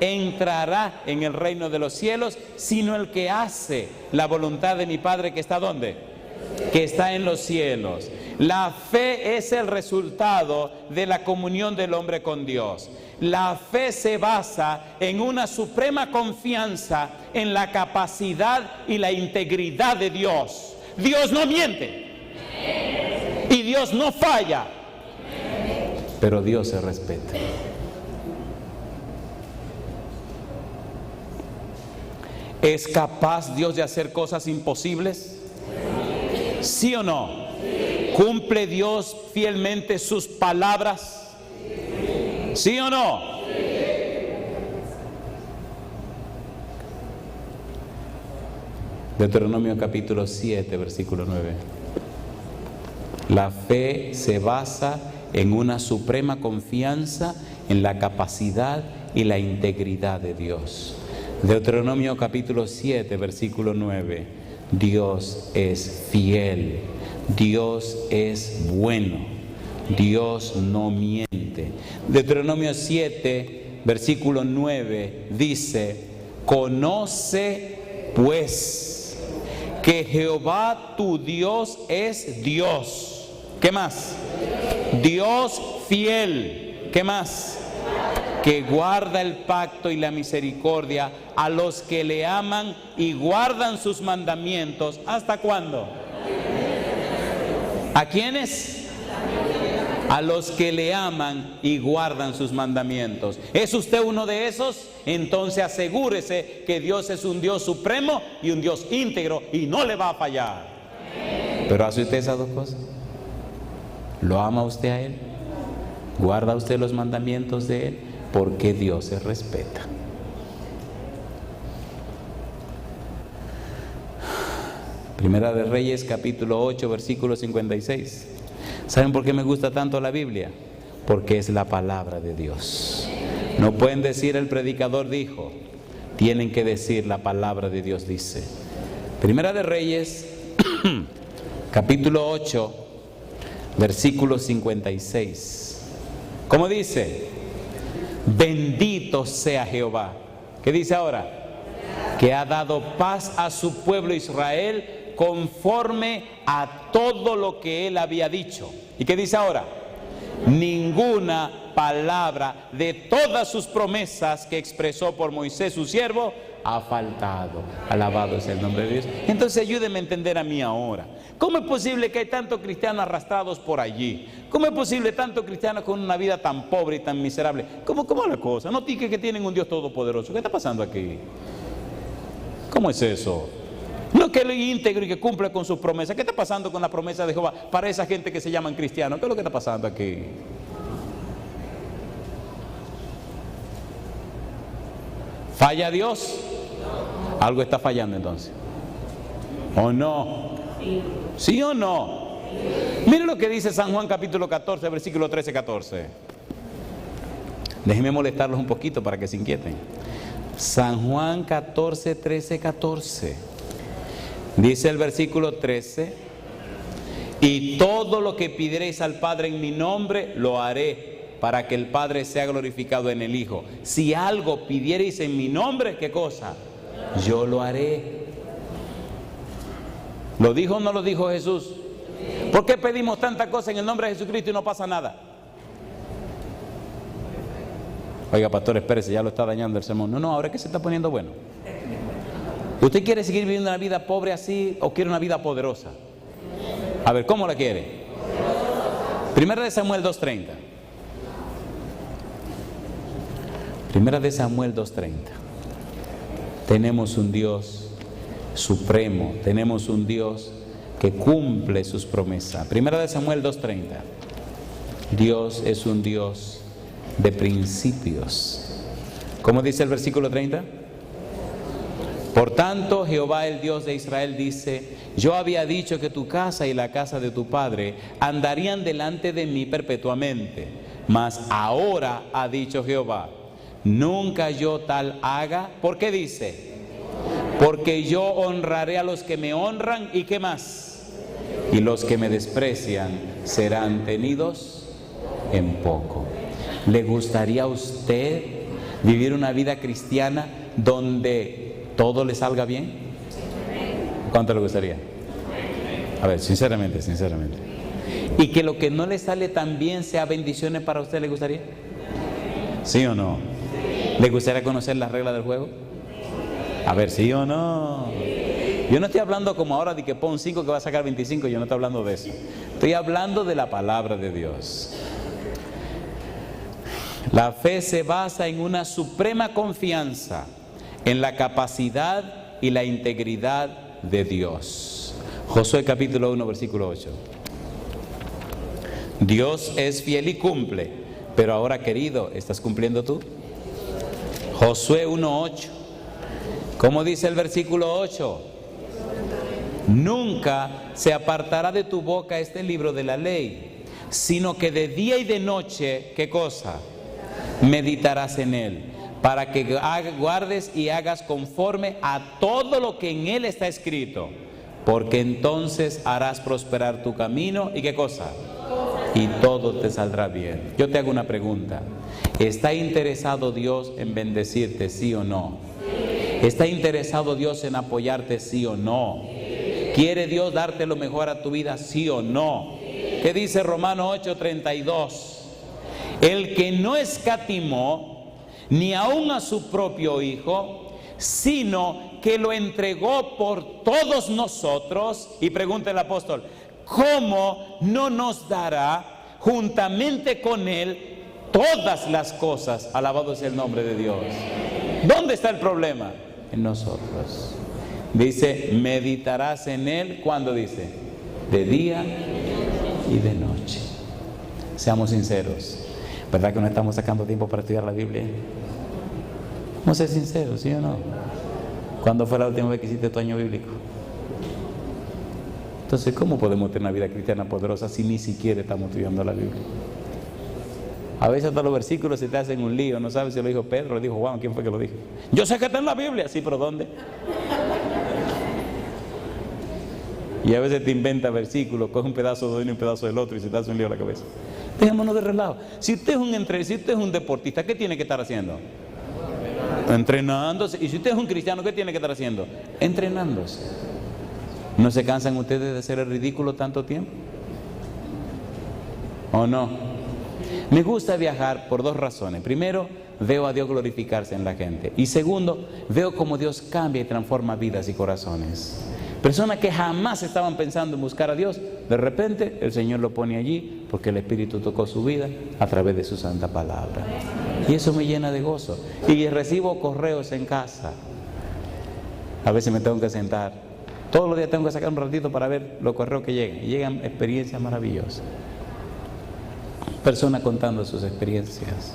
entrará en el reino de los cielos, sino el que hace la voluntad de mi Padre que está ¿dónde? Que está en los cielos. La fe es el resultado de la comunión del hombre con Dios. La fe se basa en una suprema confianza en la capacidad y la integridad de Dios. Dios no miente y Dios no falla, pero Dios se respeta. ¿Es capaz Dios de hacer cosas imposibles? ¿Sí o no? ¿Cumple Dios fielmente sus palabras? ¿Sí o no? Deuteronomio capítulo 7, versículo 9. La fe se basa en una suprema confianza en la capacidad y la integridad de Dios. Deuteronomio capítulo 7, versículo 9. Dios es fiel, Dios es bueno, Dios no miente. Deuteronomio 7, versículo 9 dice, conoce pues que Jehová tu Dios es Dios. ¿Qué más? Dios fiel. ¿Qué más? Que guarda el pacto y la misericordia a los que le aman y guardan sus mandamientos. ¿Hasta cuándo? ¿A quiénes? A los que le aman y guardan sus mandamientos. ¿Es usted uno de esos? Entonces asegúrese que Dios es un Dios supremo y un Dios íntegro y no le va a fallar. Pero ¿hace usted esas dos cosas? ¿Lo ama usted a Él? ¿Guarda usted los mandamientos de Él? Porque Dios se respeta. Primera de Reyes capítulo 8 versículo 56. ¿Saben por qué me gusta tanto la Biblia? Porque es la palabra de Dios. No pueden decir el predicador dijo, tienen que decir la palabra de Dios dice. Primera de Reyes capítulo 8 versículo 56. ¿Cómo dice? Bendito sea Jehová. ¿Qué dice ahora? Que ha dado paz a su pueblo Israel conforme a todo lo que él había dicho. ¿Y qué dice ahora? Ninguna palabra de todas sus promesas que expresó por Moisés su siervo ha faltado. Alabado es el nombre de Dios. Entonces ayúdenme a entender a mí ahora. ¿Cómo es posible que hay tantos cristianos arrastrados por allí? ¿Cómo es posible tantos cristianos con una vida tan pobre y tan miserable? ¿Cómo es la cosa? No digan que tienen un Dios todopoderoso. ¿Qué está pasando aquí? ¿Cómo es eso? No que él es íntegro y que cumple con sus promesas. ¿Qué está pasando con la promesa de Jehová para esa gente que se llaman cristianos? ¿Qué es lo que está pasando aquí? ¿Falla Dios? Algo está fallando entonces. ¿O no? ¿Sí o no? Miren lo que dice San Juan capítulo 14, versículo 13-14. Déjenme molestarlos un poquito para que se inquieten. San Juan 14, 13-14. Dice el versículo 13, y todo lo que pidiereis al Padre en mi nombre, lo haré, para que el Padre sea glorificado en el Hijo. Si algo pidiereis en mi nombre, ¿qué cosa? Yo lo haré. ¿Lo dijo o no lo dijo Jesús? ¿Por qué pedimos tanta cosa en el nombre de Jesucristo y no pasa nada? Oiga, pastor, espérese, ya lo está dañando el sermón. No, ahora es que se está poniendo bueno. ¿Usted quiere seguir viviendo una vida pobre así o quiere una vida poderosa? A ver, ¿cómo la quiere? Primera de Samuel 2:30. Primera de Samuel 2:30. Tenemos un Dios supremo, tenemos un Dios que cumple sus promesas. Primera de Samuel 2:30. Dios es un Dios de principios. ¿Cómo dice el versículo 30? Por tanto, Jehová el Dios de Israel dice: yo había dicho que tu casa y la casa de tu padre andarían delante de mí perpetuamente. Mas ahora ha dicho Jehová: nunca yo tal haga. ¿Por qué dice? Porque yo honraré a los que me honran, ¿y qué más? Y los que me desprecian serán tenidos en poco. ¿Le gustaría a usted vivir una vida cristiana donde todo le salga bien? ¿Cuánto le gustaría? A ver, sinceramente. ¿Y que lo que no le sale tan bien sea bendiciones para usted? ¿Le gustaría? ¿Sí o no? ¿Le gustaría conocer las reglas del juego? A ver, ¿sí o no? Yo no estoy hablando como ahora de que pon 5 que va a sacar 25. Yo no estoy hablando de eso. Estoy hablando de la palabra de Dios. La fe se basa en una suprema confianza en la capacidad y la integridad de Dios. Josué capítulo 1 versículo 8. Dios es fiel y cumple, pero ahora, querido, ¿estás cumpliendo tú? Josué 1:8. ¿Cómo dice el versículo 8? Nunca se apartará de tu boca este libro de la ley, sino que de día y de noche, ¿qué cosa? Meditarás en él, para que guardes y hagas conforme a todo lo que en él está escrito, porque entonces harás prosperar tu camino, ¿y qué cosa? Y todo te saldrá bien. Yo te hago una pregunta: ¿está interesado Dios en bendecirte, sí o no? ¿Está interesado Dios en apoyarte, sí o no? ¿Quiere Dios darte lo mejor a tu vida, sí o no? ¿Qué dice Romanos 8:32? El que no escatimó ni aun a su propio Hijo, sino que lo entregó por todos nosotros. Y pregunta el apóstol: ¿cómo no nos dará juntamente con él todas las cosas? Alabado sea el nombre de Dios. ¿Dónde está el problema? En nosotros. Dice: meditarás en él. ¿Cuándo dice? De día y de noche. Seamos sinceros. ¿Verdad que no estamos sacando tiempo para estudiar la Biblia? Vamos a ser sinceros, ¿sí o no? ¿Cuándo fue la última vez que hiciste tu año bíblico? Entonces, ¿cómo podemos tener una vida cristiana poderosa si ni siquiera estamos estudiando la Biblia? A veces hasta los versículos se te hacen un lío. No sabes si lo dijo Pedro, lo dijo Juan, ¿quién fue que lo dijo? Yo sé que está en la Biblia. Sí, pero ¿dónde? Y a veces te inventa versículos, coge un pedazo de uno y un pedazo del otro y se te hace un lío a la cabeza. Dejémonos de relajo. Si usted es un deportista, ¿qué tiene que estar haciendo? Entrenándose. Y si usted es un cristiano, ¿qué tiene que estar haciendo? Entrenándose. ¿No se cansan ustedes de hacer el ridículo tanto tiempo? ¿O no? Me gusta viajar por dos razones. Primero, veo a Dios glorificarse en la gente. Y segundo, veo cómo Dios cambia y transforma vidas y corazones. Personas que jamás estaban pensando en buscar a Dios, de repente el Señor lo pone allí porque el Espíritu tocó su vida a través de su santa palabra. Y eso me llena de gozo. Y recibo correos en casa. A veces me tengo que sentar. Todos los días tengo que sacar un ratito para ver los correos que llegan. Y llegan experiencias maravillosas. Personas contando sus experiencias.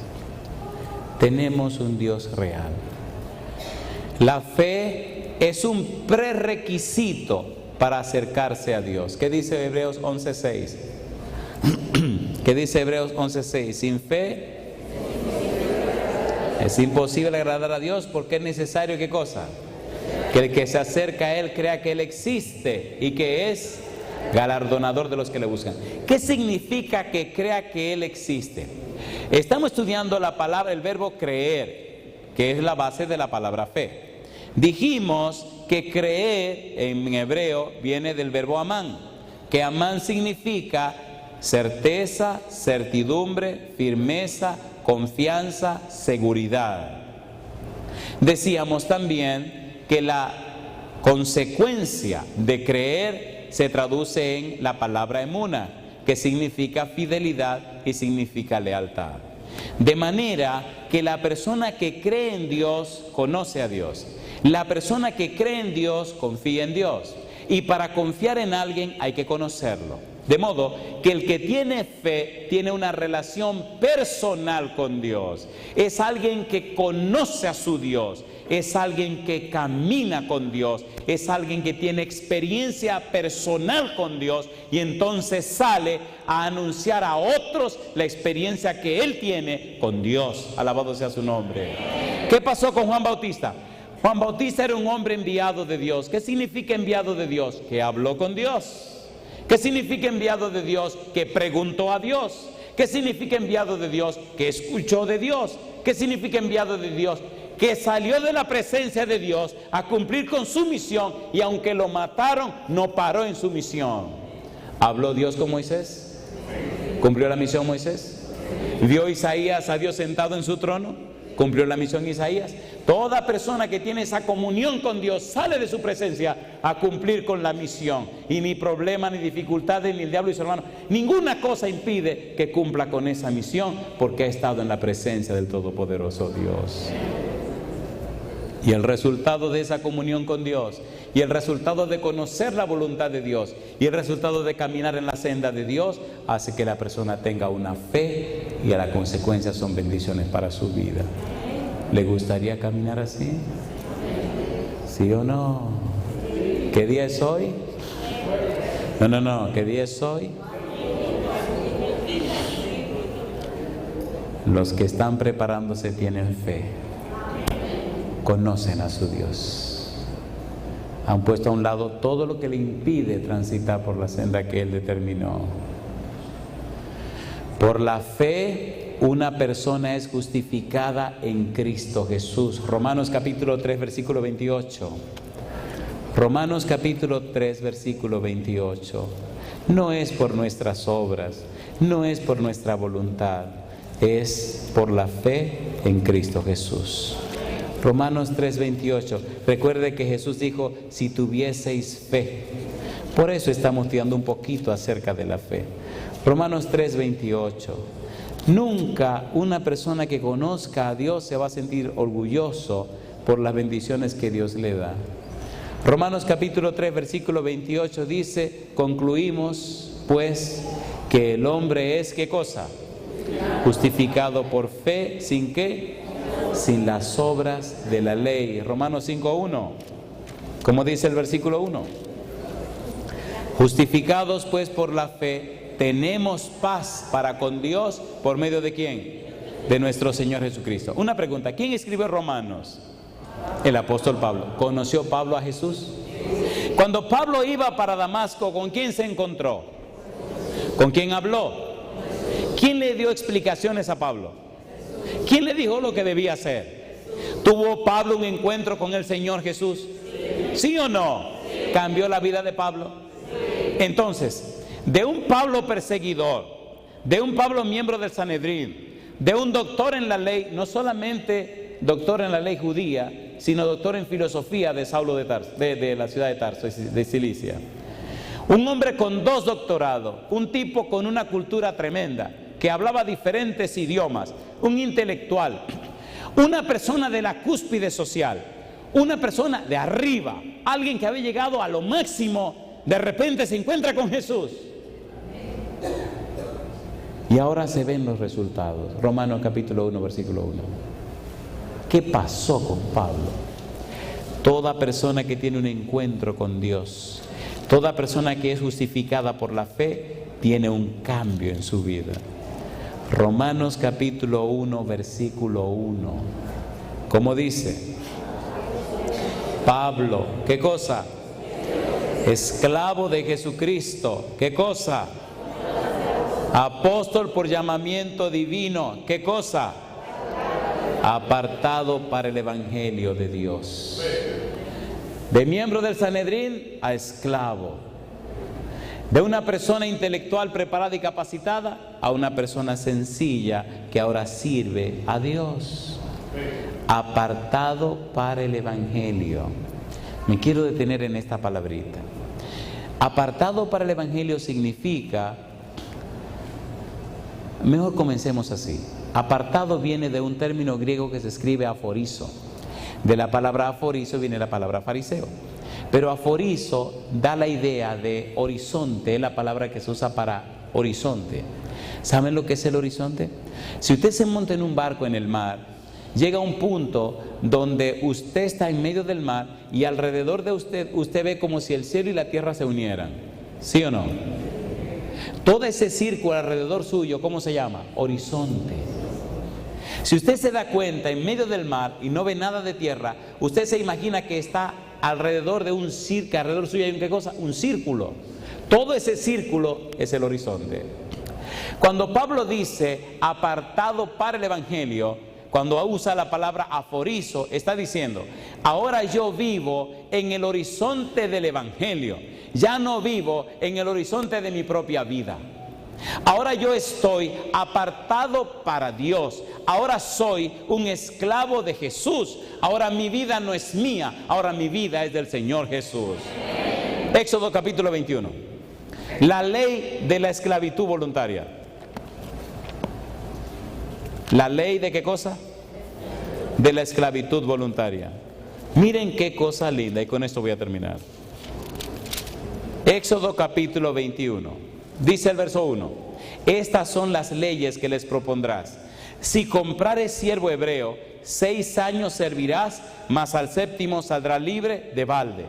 Tenemos un Dios real. La fe es un prerequisito para acercarse a Dios. ¿Qué dice Hebreos 11:6? ¿Qué dice Hebreos 11:6? Sin fe es imposible agradar a Dios, porque es necesario, ¿qué cosa? Que el que se acerca a Él crea que Él existe y que es galardonador de los que le buscan. ¿Qué significa que crea que Él existe? Estamos estudiando la palabra, el verbo creer, que es la base de la palabra fe. Dijimos que creer en hebreo viene del verbo amán, que amán significa certeza, certidumbre, firmeza, confianza, seguridad. Decíamos también que la consecuencia de creer se traduce en la palabra emuna, que significa fidelidad y significa lealtad. De manera que la persona que cree en Dios conoce a Dios. La persona que cree en Dios confía en Dios. Y para confiar en alguien hay que conocerlo. De modo que el que tiene fe tiene una relación personal con Dios. Es alguien que conoce a su Dios. Es alguien que camina con Dios. Es alguien que tiene experiencia personal con Dios. Y entonces sale a anunciar a otros la experiencia que él tiene con Dios. Alabado sea su nombre. ¿Qué pasó con Juan Bautista? Juan Bautista era un hombre enviado de Dios. ¿Qué significa enviado de Dios? Que habló con Dios. ¿Qué significa enviado de Dios? Que preguntó a Dios. ¿Qué significa enviado de Dios? Que escuchó de Dios. ¿Qué significa enviado de Dios? Que salió de la presencia de Dios a cumplir con su misión, y aunque lo mataron, no paró en su misión. ¿Habló Dios con Moisés? ¿Cumplió la misión Moisés? ¿Vio Isaías a Dios sentado en su trono? ¿Cumplió la misión Isaías? Toda persona que tiene esa comunión con Dios sale de su presencia a cumplir con la misión. Y ni problema, ni dificultades, ni el diablo y su hermano, ninguna cosa impide que cumpla con esa misión, porque ha estado en la presencia del Todopoderoso Dios. Y el resultado de esa comunión con Dios, y el resultado de conocer la voluntad de Dios, y el resultado de caminar en la senda de Dios, hace que la persona tenga una fe, y a la consecuencia son bendiciones para su vida. ¿Le gustaría caminar así? ¿Sí o no? ¿Qué día es hoy? No, ¿qué día es hoy? Los que están preparándose tienen fe. Conocen a su Dios. Han puesto a un lado todo lo que le impide transitar por la senda que Él determinó. Por la fe, una persona es justificada en Cristo Jesús. Romanos capítulo 3, versículo 28. Romanos capítulo 3, versículo 28. No es por nuestras obras, no es por nuestra voluntad, es por la fe en Cristo Jesús. Romanos 3:28. Recuerde que Jesús dijo, si tuvieseis fe. Por eso estamos estudiando un poquito acerca de la fe. Romanos 3:28. Nunca una persona que conozca a Dios se va a sentir orgulloso por las bendiciones que Dios le da. Romanos capítulo 3, versículo 28 dice, concluimos pues que el hombre es, ¿qué cosa? Justificado por fe, ¿sin qué? Sin las obras de la ley. Romanos 5:1. ¿Cómo dice el versículo 1? Justificados pues por la fe, tenemos paz para con Dios, ¿por medio de quién? De nuestro Señor Jesucristo. Una pregunta, ¿quién escribe Romanos? El apóstol Pablo. ¿Conoció Pablo a Jesús? Cuando Pablo iba para Damasco, ¿con quién se encontró? ¿Con quién habló? ¿Quién le dio explicaciones a Pablo? ¿Quién le dijo lo que debía hacer? ¿Tuvo Pablo un encuentro con el Señor Jesús? ¿Sí o no? ¿Cambió la vida de Pablo? Entonces, de un Pablo perseguidor, de un Pablo miembro del Sanedrín, de un doctor en la ley, no solamente doctor en la ley judía, sino doctor en filosofía de Saulo de Tarso, de la ciudad de Tarso, de Cilicia. Un hombre con 2 doctorados, un tipo con una cultura tremenda, que hablaba diferentes idiomas, un intelectual, una persona de la cúspide social, una persona de arriba, alguien que había llegado a lo máximo, de repente se encuentra con Jesús. Y ahora se ven los resultados. Romanos capítulo 1, versículo 1. ¿Qué pasó con Pablo? Toda persona que tiene un encuentro con Dios, toda persona que es justificada por la fe, tiene un cambio en su vida. Romanos capítulo 1, versículo 1. ¿Cómo dice? Pablo, ¿qué cosa? Esclavo de Jesucristo. ¿Qué cosa? Apóstol por llamamiento divino. ¿Qué cosa? Apartado para el Evangelio de Dios. De miembro del Sanedrín a esclavo. De una persona intelectual preparada y capacitada a una persona sencilla que ahora sirve a Dios. Apartado para el Evangelio. Me quiero detener en esta palabrita. Apartado para el Evangelio significa, mejor comencemos así. Apartado viene de un término griego que se escribe aforizo. De la palabra aforizo viene la palabra fariseo. Pero aforizo da la idea de horizonte, es la palabra que se usa para horizonte. ¿Saben lo que es el horizonte? Si usted se monta en un barco en el mar, llega a un punto donde usted está en medio del mar y alrededor de usted ve como si el cielo y la tierra se unieran. ¿Sí o no? Todo ese círculo alrededor suyo, ¿cómo se llama? Horizonte. Si usted se da cuenta en medio del mar y no ve nada de tierra, usted se imagina que está alrededor de un círculo, alrededor suyo hay ¿qué cosa? Un círculo. Todo ese círculo es el horizonte. Cuando Pablo dice apartado para el Evangelio, cuando usa la palabra aforizo, está diciendo, ahora yo vivo en el horizonte del Evangelio, ya no vivo en el horizonte de mi propia vida. Ahora yo estoy apartado para Dios, ahora soy un esclavo de Jesús, ahora mi vida no es mía, ahora mi vida es del Señor Jesús. Éxodo capítulo 21, la ley de la esclavitud voluntaria. ¿La ley de qué cosa? De la esclavitud voluntaria. Miren qué cosa linda, y con esto voy a terminar. Éxodo capítulo 21. Dice el verso 1. Estas son las leyes que les propondrás. Si comprares siervo hebreo, 6 años servirás, mas al 7º saldrá libre de balde.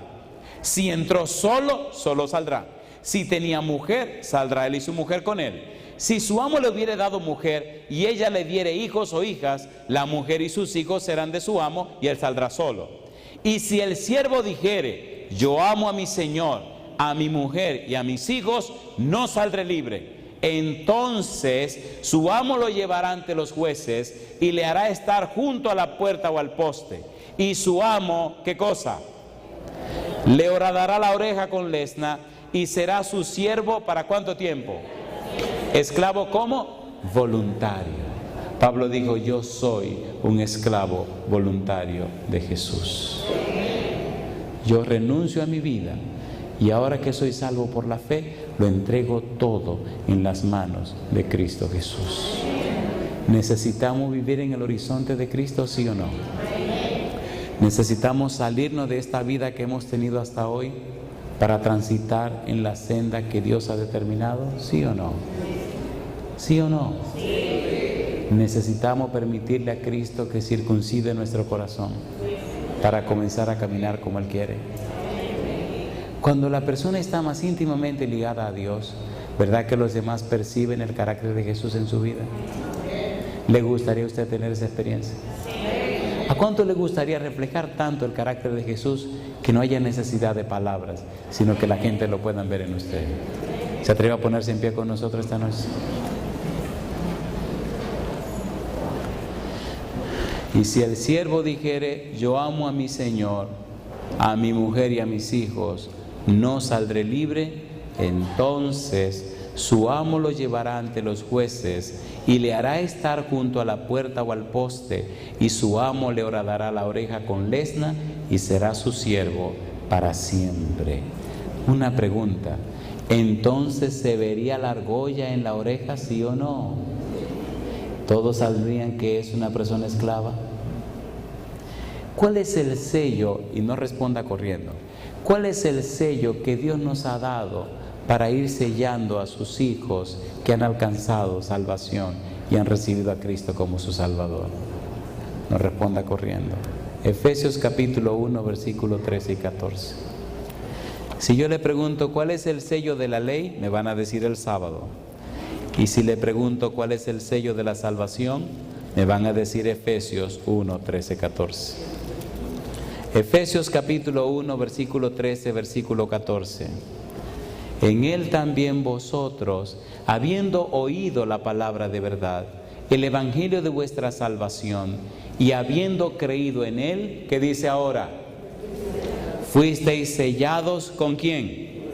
Si entró solo, solo saldrá. Si tenía mujer, saldrá él y su mujer con él. Si su amo le hubiere dado mujer y ella le diere hijos o hijas, la mujer y sus hijos serán de su amo y él saldrá solo. Y si el siervo dijere, yo amo a mi señor, a mi mujer y a mis hijos, no saldré libre. Entonces su amo lo llevará ante los jueces y le hará estar junto a la puerta o al poste. Y su amo, ¿qué cosa? Le horadará la oreja con lesna y será su siervo ¿para cuánto tiempo? Esclavo ¿cómo? Voluntario. Pablo dijo, yo soy un esclavo voluntario de Jesús. Yo renuncio a mi vida y ahora que soy salvo por la fe, lo entrego todo en las manos de Cristo Jesús. ¿Necesitamos vivir en el horizonte de Cristo, sí o no? ¿Necesitamos salirnos de esta vida que hemos tenido hasta hoy para transitar en la senda que Dios ha determinado, sí o no? ¿Sí o no? Sí. Necesitamos permitirle a Cristo que circuncide nuestro corazón para comenzar a caminar como Él quiere. Cuando la persona está más íntimamente ligada a Dios, ¿verdad que los demás perciben el carácter de Jesús en su vida? ¿Le gustaría a usted tener esa experiencia? ¿A cuánto le gustaría reflejar tanto el carácter de Jesús que no haya necesidad de palabras, sino que la gente lo pueda ver en usted? ¿Se atreve a ponerse en pie con nosotros esta noche? Y si el siervo dijere, yo amo a mi Señor, a mi mujer y a mis hijos, no saldré libre, entonces su amo lo llevará ante los jueces y le hará estar junto a la puerta o al poste, y su amo le horadará la oreja con lesna y será su siervo para siempre. Una pregunta, ¿entonces se vería la argolla en la oreja, sí o no? ¿Todos sabrían que es una persona esclava? ¿Cuál es el sello? Y no responda corriendo. ¿Cuál es el sello que Dios nos ha dado para ir sellando a sus hijos que han alcanzado salvación y han recibido a Cristo como su Salvador? No responda corriendo. Efesios capítulo 1, versículo 13 y 14. Si yo le pregunto cuál es el sello de la ley, me van a decir el sábado. Y si le pregunto cuál es el sello de la salvación, me van a decir Efesios 1, 13, 14. Efesios capítulo 1, versículo 13, versículo 14. En él también vosotros, habiendo oído la palabra de verdad, el evangelio de vuestra salvación, y habiendo creído en él, ¿qué dice ahora? Fuisteis sellados ¿con quién?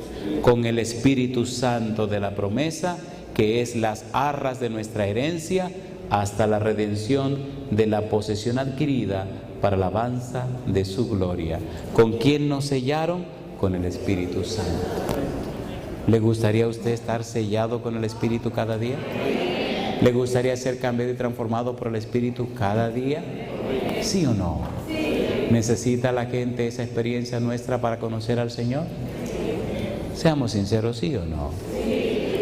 Con el Espíritu Santo de la promesa, que es las arras de nuestra herencia, hasta la redención de la posesión adquirida para la alabanza de su gloria. ¿Con quién nos sellaron? Con el Espíritu Santo. ¿Le gustaría a usted estar sellado con el Espíritu cada día? ¿Le gustaría ser cambiado y transformado por el Espíritu cada día? ¿Sí o no? ¿Necesita la gente esa experiencia nuestra para conocer al Señor? Seamos sinceros, ¿sí o no?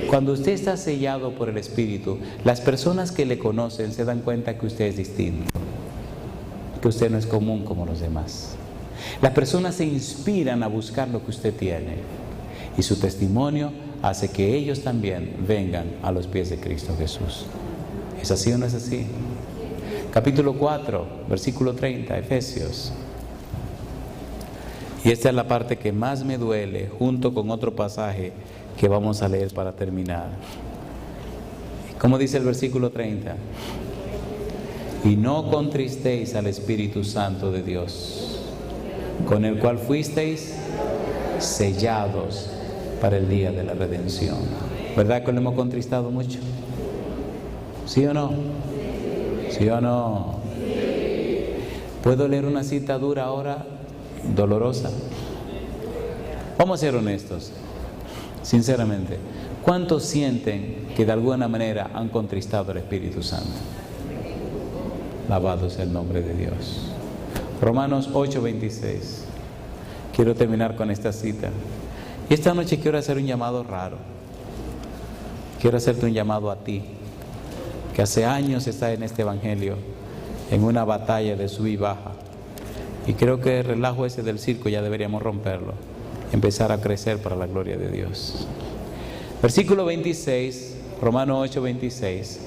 Cuando usted está sellado por el Espíritu, las personas que le conocen se dan cuenta que usted es distinto, que usted no es común como los demás. Las personas se inspiran a buscar lo que usted tiene, y su testimonio hace que ellos también vengan a los pies de Cristo Jesús. ¿Es así o no es así? Capítulo 4, versículo 30, Efesios. Y esta es la parte que más me duele, junto con otro pasaje que vamos a leer para terminar. ¿Cómo dice el versículo 30? Y no contristéis al Espíritu Santo de Dios, con el cual fuisteis sellados para el día de la redención. ¿Verdad que lo hemos contristado mucho? ¿Sí o no? ¿Sí o no? ¿Puedo leer una cita dura ahora? Dolorosa. Vamos a ser honestos, sinceramente. ¿Cuántos sienten que de alguna manera han contristado al Espíritu Santo? Alabado sea el nombre de Dios. Romanos 8:26. Quiero terminar con esta cita. Y esta noche quiero hacer un llamado raro. Quiero hacerte un llamado a ti, que hace años está en este evangelio, en una batalla de sub y baja. Y creo que el relajo ese del circo ya deberíamos romperlo, empezar a crecer para la gloria de Dios. Versículo 26, Romanos 8:26.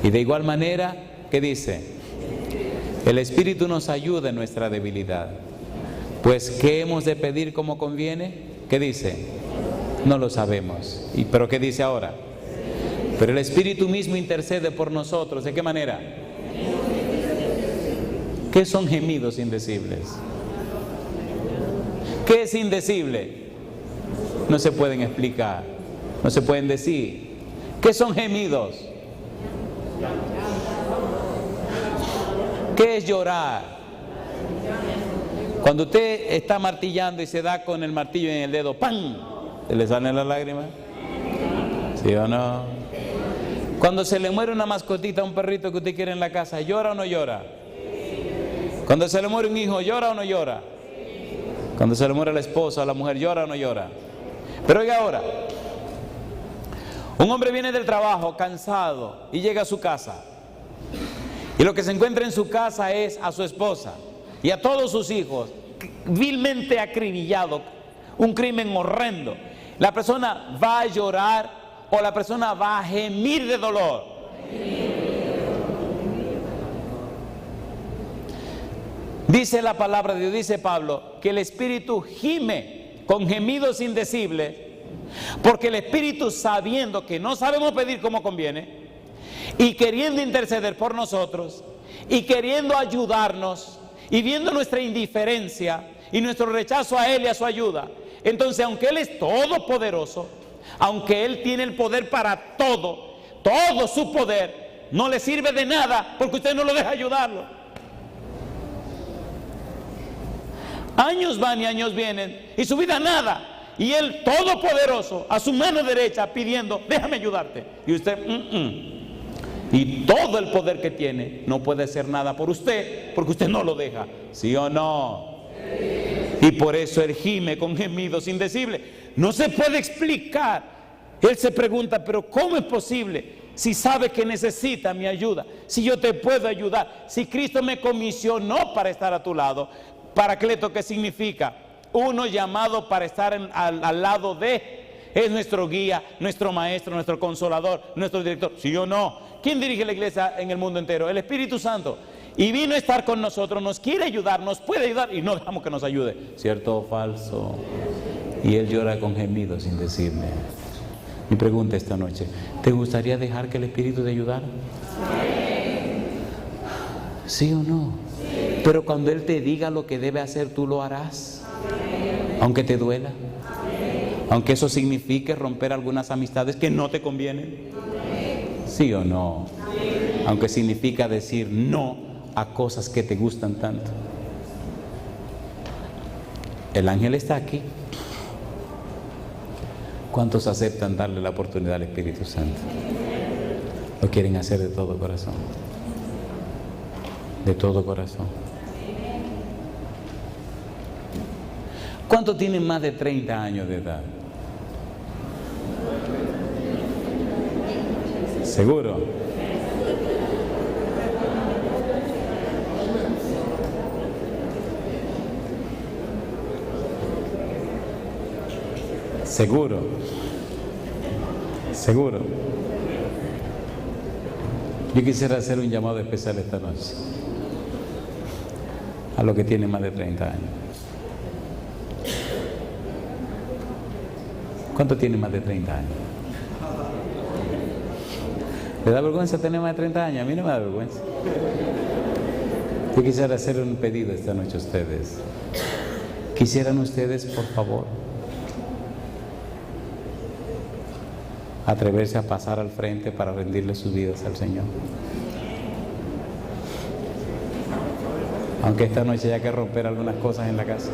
Y de igual manera, ¿qué dice? El Espíritu nos ayuda en nuestra debilidad. Pues, ¿qué hemos de pedir como conviene? ¿Qué dice? No lo sabemos. ¿Pero qué dice ahora? Pero el Espíritu mismo intercede por nosotros. ¿De qué manera? ¿Qué son gemidos indecibles? ¿Qué es indecible? No se pueden explicar, no se pueden decir. ¿Qué son gemidos? ¿Qué es llorar? Cuando usted está martillando y se da con el martillo en el dedo, ¡pam!, ¿se le salen las lágrimas? ¿Sí o no? Cuando se le muere una mascotita, un perrito que usted quiere en la casa, ¿llora o no llora? Cuando se le muere un hijo, ¿llora o no llora? Cuando se le muere la esposa o la mujer, ¿llora o no llora? Pero oiga ahora, un hombre viene del trabajo cansado y llega a su casa, y lo que se encuentra en su casa es a su esposa y a todos sus hijos vilmente acribillados, un crimen horrendo. La persona va a llorar o la persona va a gemir de dolor. Dice la palabra de Dios, dice Pablo, que el Espíritu gime con gemidos indecibles, porque el Espíritu, sabiendo que no sabemos pedir como conviene, y queriendo interceder por nosotros, y queriendo ayudarnos, y viendo nuestra indiferencia y nuestro rechazo a Él y a su ayuda, entonces, aunque Él es todopoderoso, aunque Él tiene el poder para todo, todo su poder no le sirve de nada porque usted no lo deja ayudarlo. Años van y años vienen y su vida nada, y Él todopoderoso a su mano derecha pidiendo, déjame ayudarte, y usted y todo el poder que tiene no puede hacer nada por usted porque usted no lo deja. ¿Sí o no? Y por eso Él gime con gemidos indecibles. No se puede explicar. Él se pregunta, pero ¿cómo es posible? Si sabe que necesita mi ayuda, si yo te puedo ayudar, si Cristo me comisionó para estar a tu lado. Paracleto, ¿qué significa? Uno llamado para estar al lado de. Es nuestro guía, nuestro maestro, nuestro consolador, nuestro director. ¿Sí o no? ¿Quién dirige la iglesia en el mundo entero? El Espíritu Santo. y vino a estar con nosotros, nos quiere ayudar, nos puede ayudar y no dejamos que nos ayude. ¿Cierto o falso? Y él llora con gemidos sin decirme. Mi pregunta esta noche, ¿te gustaría dejar que el Espíritu te ayudara? ¿Sí o no? Pero cuando Él te diga lo que debe hacer, ¿tú lo harás? Aunque te duela. Aunque eso signifique romper algunas amistades que no te convienen. ¿Sí o no? Aunque significa decir no a cosas que te gustan tanto. El ángel está aquí. ¿Cuántos aceptan darle la oportunidad al Espíritu Santo? Lo quieren hacer de todo corazón. De todo corazón. ¿Cuántos tienen más de 30 años de edad? ¿Seguro? ¿Seguro? ¿Seguro? Yo quisiera hacer un llamado especial esta noche a los que tienen más de 30 años. ¿Cuántos tienen más de 30 años? ¿Le da vergüenza tener más de 30 años? A mí no me da vergüenza. Yo quisiera hacer un pedido esta noche a ustedes. ¿Quisieran ustedes, por favor, atreverse a pasar al frente para rendirle sus vidas al Señor? Aunque esta noche haya que romper algunas cosas en la casa.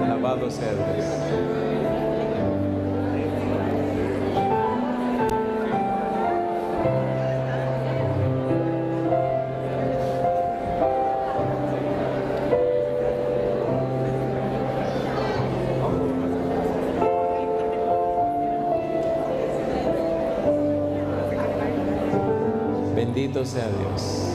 Alabado sea Dios. Bendito sea Dios.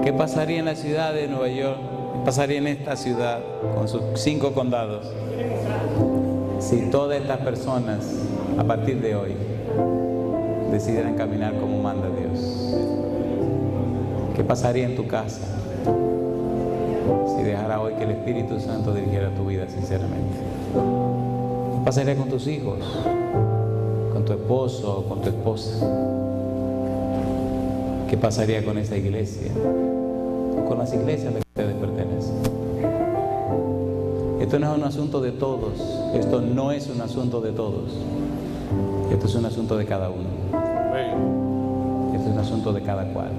¿Qué pasaría en la ciudad de Nueva York? ¿Qué pasaría en esta ciudad con sus 5 condados? Si todas estas personas, a partir de hoy, decidieran caminar como manda Dios. ¿Qué pasaría en tu casa si dejara hoy que el Espíritu Santo dirigiera tu vida sinceramente? ¿Qué pasaría con tus hijos, con tu esposo o con tu esposa? ¿Qué pasaría con esta iglesia o con las iglesias a las que ustedes pertenecen? Esto no es un asunto de todos. Esto no es un asunto de todos. Esto es un asunto de cada uno. Esto es un asunto de cada cual.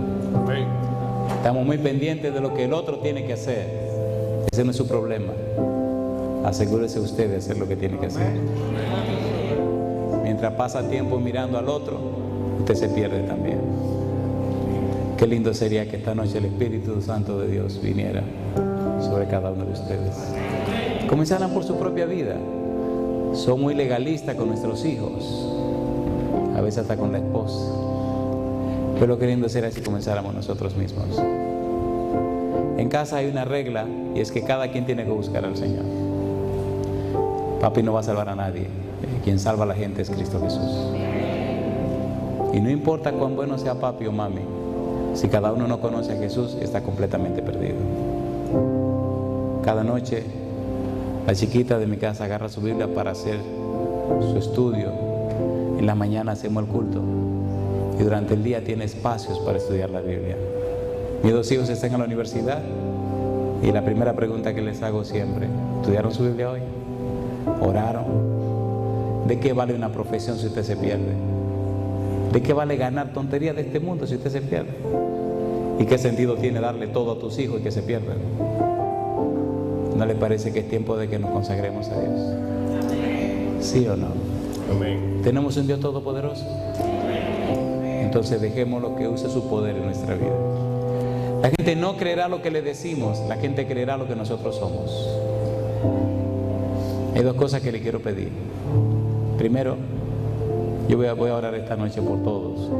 Estamos muy pendientes de lo que el otro tiene que hacer. Ese no es su problema. Asegúrese usted de hacer lo que tiene que hacer. Mientras pasa tiempo mirando al otro, usted se pierde también. Qué lindo sería que esta noche el Espíritu Santo de Dios viniera sobre cada uno de ustedes. Comenzaran por su propia vida. Son muy legalistas con nuestros hijos, a veces hasta con la esposa. Pero lo que lindo sería si comenzáramos nosotros mismos. En casa hay una regla y es que cada quien tiene que buscar al Señor. Papi no va a salvar a nadie. Quien salva a la gente es Cristo Jesús. Y no importa cuán bueno sea papi o mami, si cada uno no conoce a Jesús, está completamente perdido. Cada noche la chiquita de mi casa agarra su Biblia para hacer su estudio. En la mañana hacemos el culto y durante el día tiene espacios para estudiar la Biblia. Mis 2 hijos están en la universidad y la primera pregunta que les hago siempre: ¿estudiaron su Biblia hoy? ¿Oraron? ¿De qué vale una profesión si usted se pierde? ¿De qué vale ganar tonterías de este mundo si usted se pierde? ¿Y qué sentido tiene darle todo a tus hijos y que se pierdan? ¿No le parece que es tiempo de que nos consagremos a Dios? ¿Sí o no? Amén. ¿Tenemos un Dios todopoderoso? Entonces dejémoslo que use su poder en nuestra vida. La gente no creerá lo que le decimos, la gente creerá lo que nosotros somos. Hay 2 cosas que le quiero pedir. Primero, yo voy a orar esta noche por todos,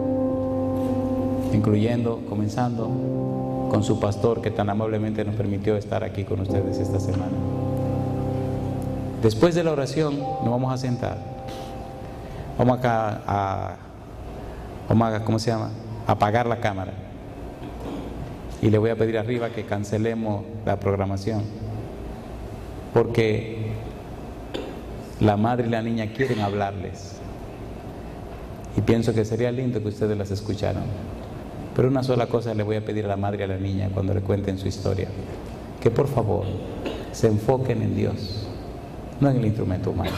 comenzando con su pastor que tan amablemente nos permitió estar aquí con ustedes esta semana. Después de la oración nos vamos a sentar. Vamos a apagar la cámara. Y le voy a pedir arriba que cancelemos la programación. Porque la madre y la niña quieren hablarles. Y pienso que sería lindo que ustedes las escucharan. Pero una sola cosa le voy a pedir a la madre y a la niña cuando le cuenten su historia. Que por favor se enfoquen en Dios, no en el instrumento humano.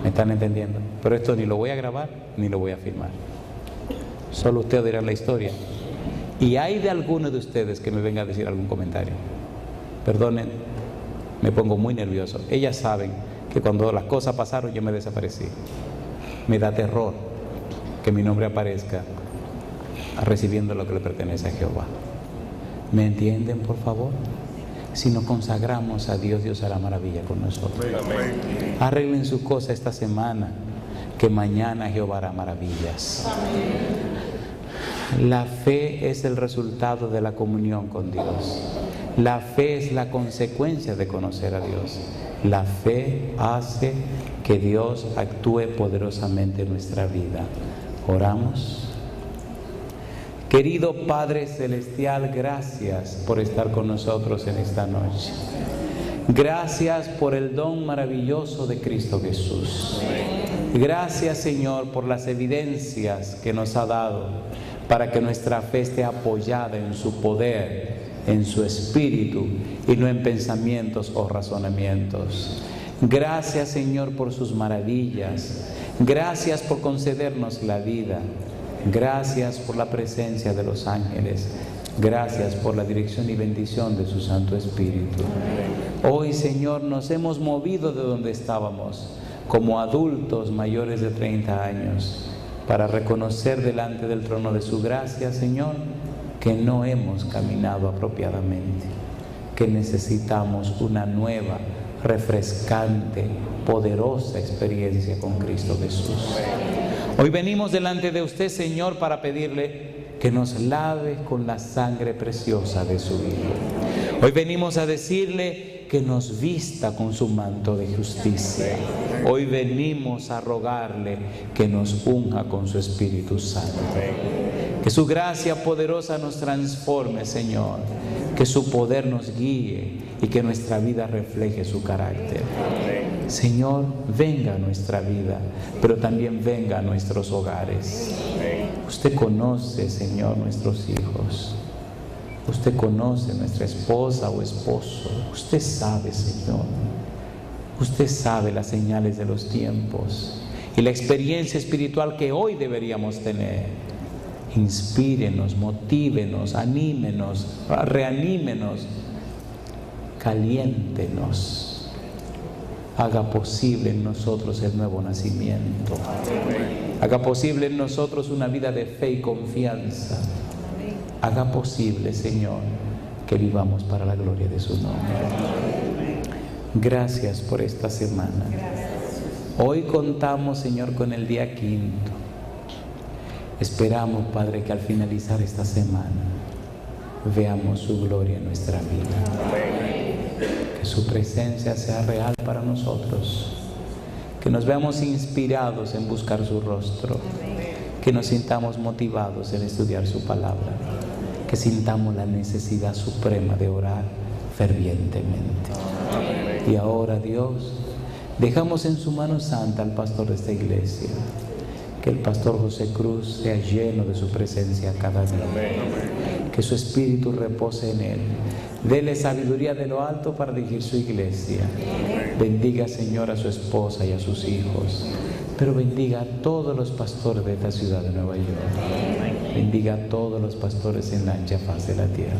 ¿Me están entendiendo? Pero esto ni lo voy a grabar ni lo voy a filmar. Solo ustedes dirán la historia. Y hay de alguno de ustedes que me venga a decir algún comentario. Perdonen, me pongo muy nervioso. Ellas saben que cuando las cosas pasaron yo me desaparecí. Me da terror que mi nombre aparezca recibiendo lo que le pertenece a Jehová. ¿Me entienden, por favor? Si nos consagramos a Dios, Dios hará maravilla con nosotros. Amén. Arreglen su cosa esta semana, que mañana Jehová hará maravillas. Amén. La fe es el resultado de la comunión con Dios. La fe es la consecuencia de conocer a Dios. La fe hace que Dios actúe poderosamente en nuestra vida. Oramos. Querido Padre Celestial, gracias por estar con nosotros en esta noche. Gracias por el don maravilloso de Cristo Jesús. Gracias, Señor, por las evidencias que nos ha dado para que nuestra fe esté apoyada en su poder, en su espíritu y no en pensamientos o razonamientos. Gracias, Señor, por sus maravillas. Gracias por concedernos la vida. Gracias por la presencia de los ángeles. Gracias por la dirección y bendición de su Santo Espíritu. Hoy, Señor, nos hemos movido de donde estábamos como adultos mayores de 30 años para reconocer delante del trono de su gracia, Señor, que no hemos caminado apropiadamente, que necesitamos una nueva, refrescante, poderosa experiencia con Cristo Jesús. Hoy venimos delante de usted, Señor, para pedirle que nos lave con la sangre preciosa de su Hijo. Hoy venimos a decirle que nos vista con su manto de justicia. Hoy venimos a rogarle que nos unja con su Espíritu Santo. Que su gracia poderosa nos transforme, Señor. Que su poder nos guíe y que nuestra vida refleje su carácter. Señor, venga a nuestra vida, pero también venga a nuestros hogares. Usted conoce, Señor, nuestros hijos. Usted conoce nuestra esposa o esposo. Usted sabe, Señor. Usted sabe las señales de los tiempos y la experiencia espiritual que hoy deberíamos tener. Inspírenos, motívenos, anímenos, reanímenos, caliéntenos. Haga posible en nosotros el nuevo nacimiento. Haga posible en nosotros una vida de fe y confianza. Haga posible, Señor, que vivamos para la gloria de su nombre. Gracias por esta semana. Hoy contamos, Señor, con el día 5. Esperamos, Padre, que al finalizar esta semana veamos su gloria en nuestra vida. Que su presencia sea real para nosotros. Que nos veamos inspirados en buscar su rostro. Que nos sintamos motivados en estudiar su palabra. Que sintamos la necesidad suprema de orar fervientemente. Y ahora, Dios, dejamos en su mano santa al pastor de esta iglesia. Que el pastor José Cruz sea lleno de su presencia cada día. Que su espíritu repose en él. Dele sabiduría de lo alto para dirigir su iglesia. Bendiga, Señor, a su esposa y a sus hijos. Pero bendiga a todos los pastores de esta ciudad de Nueva York. Bendiga a todos los pastores en la ancha faz de la tierra.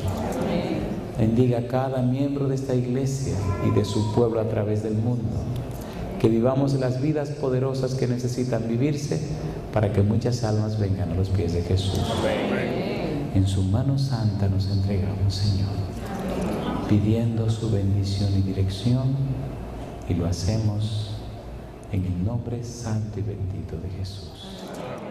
Bendiga a cada miembro de esta iglesia y de su pueblo a través del mundo. Que vivamos las vidas poderosas que necesitan vivirse para que muchas almas vengan a los pies de Jesús. En su mano santa nos entregamos, Señor, pidiendo su bendición y dirección, y lo hacemos en el nombre santo y bendito de Jesús.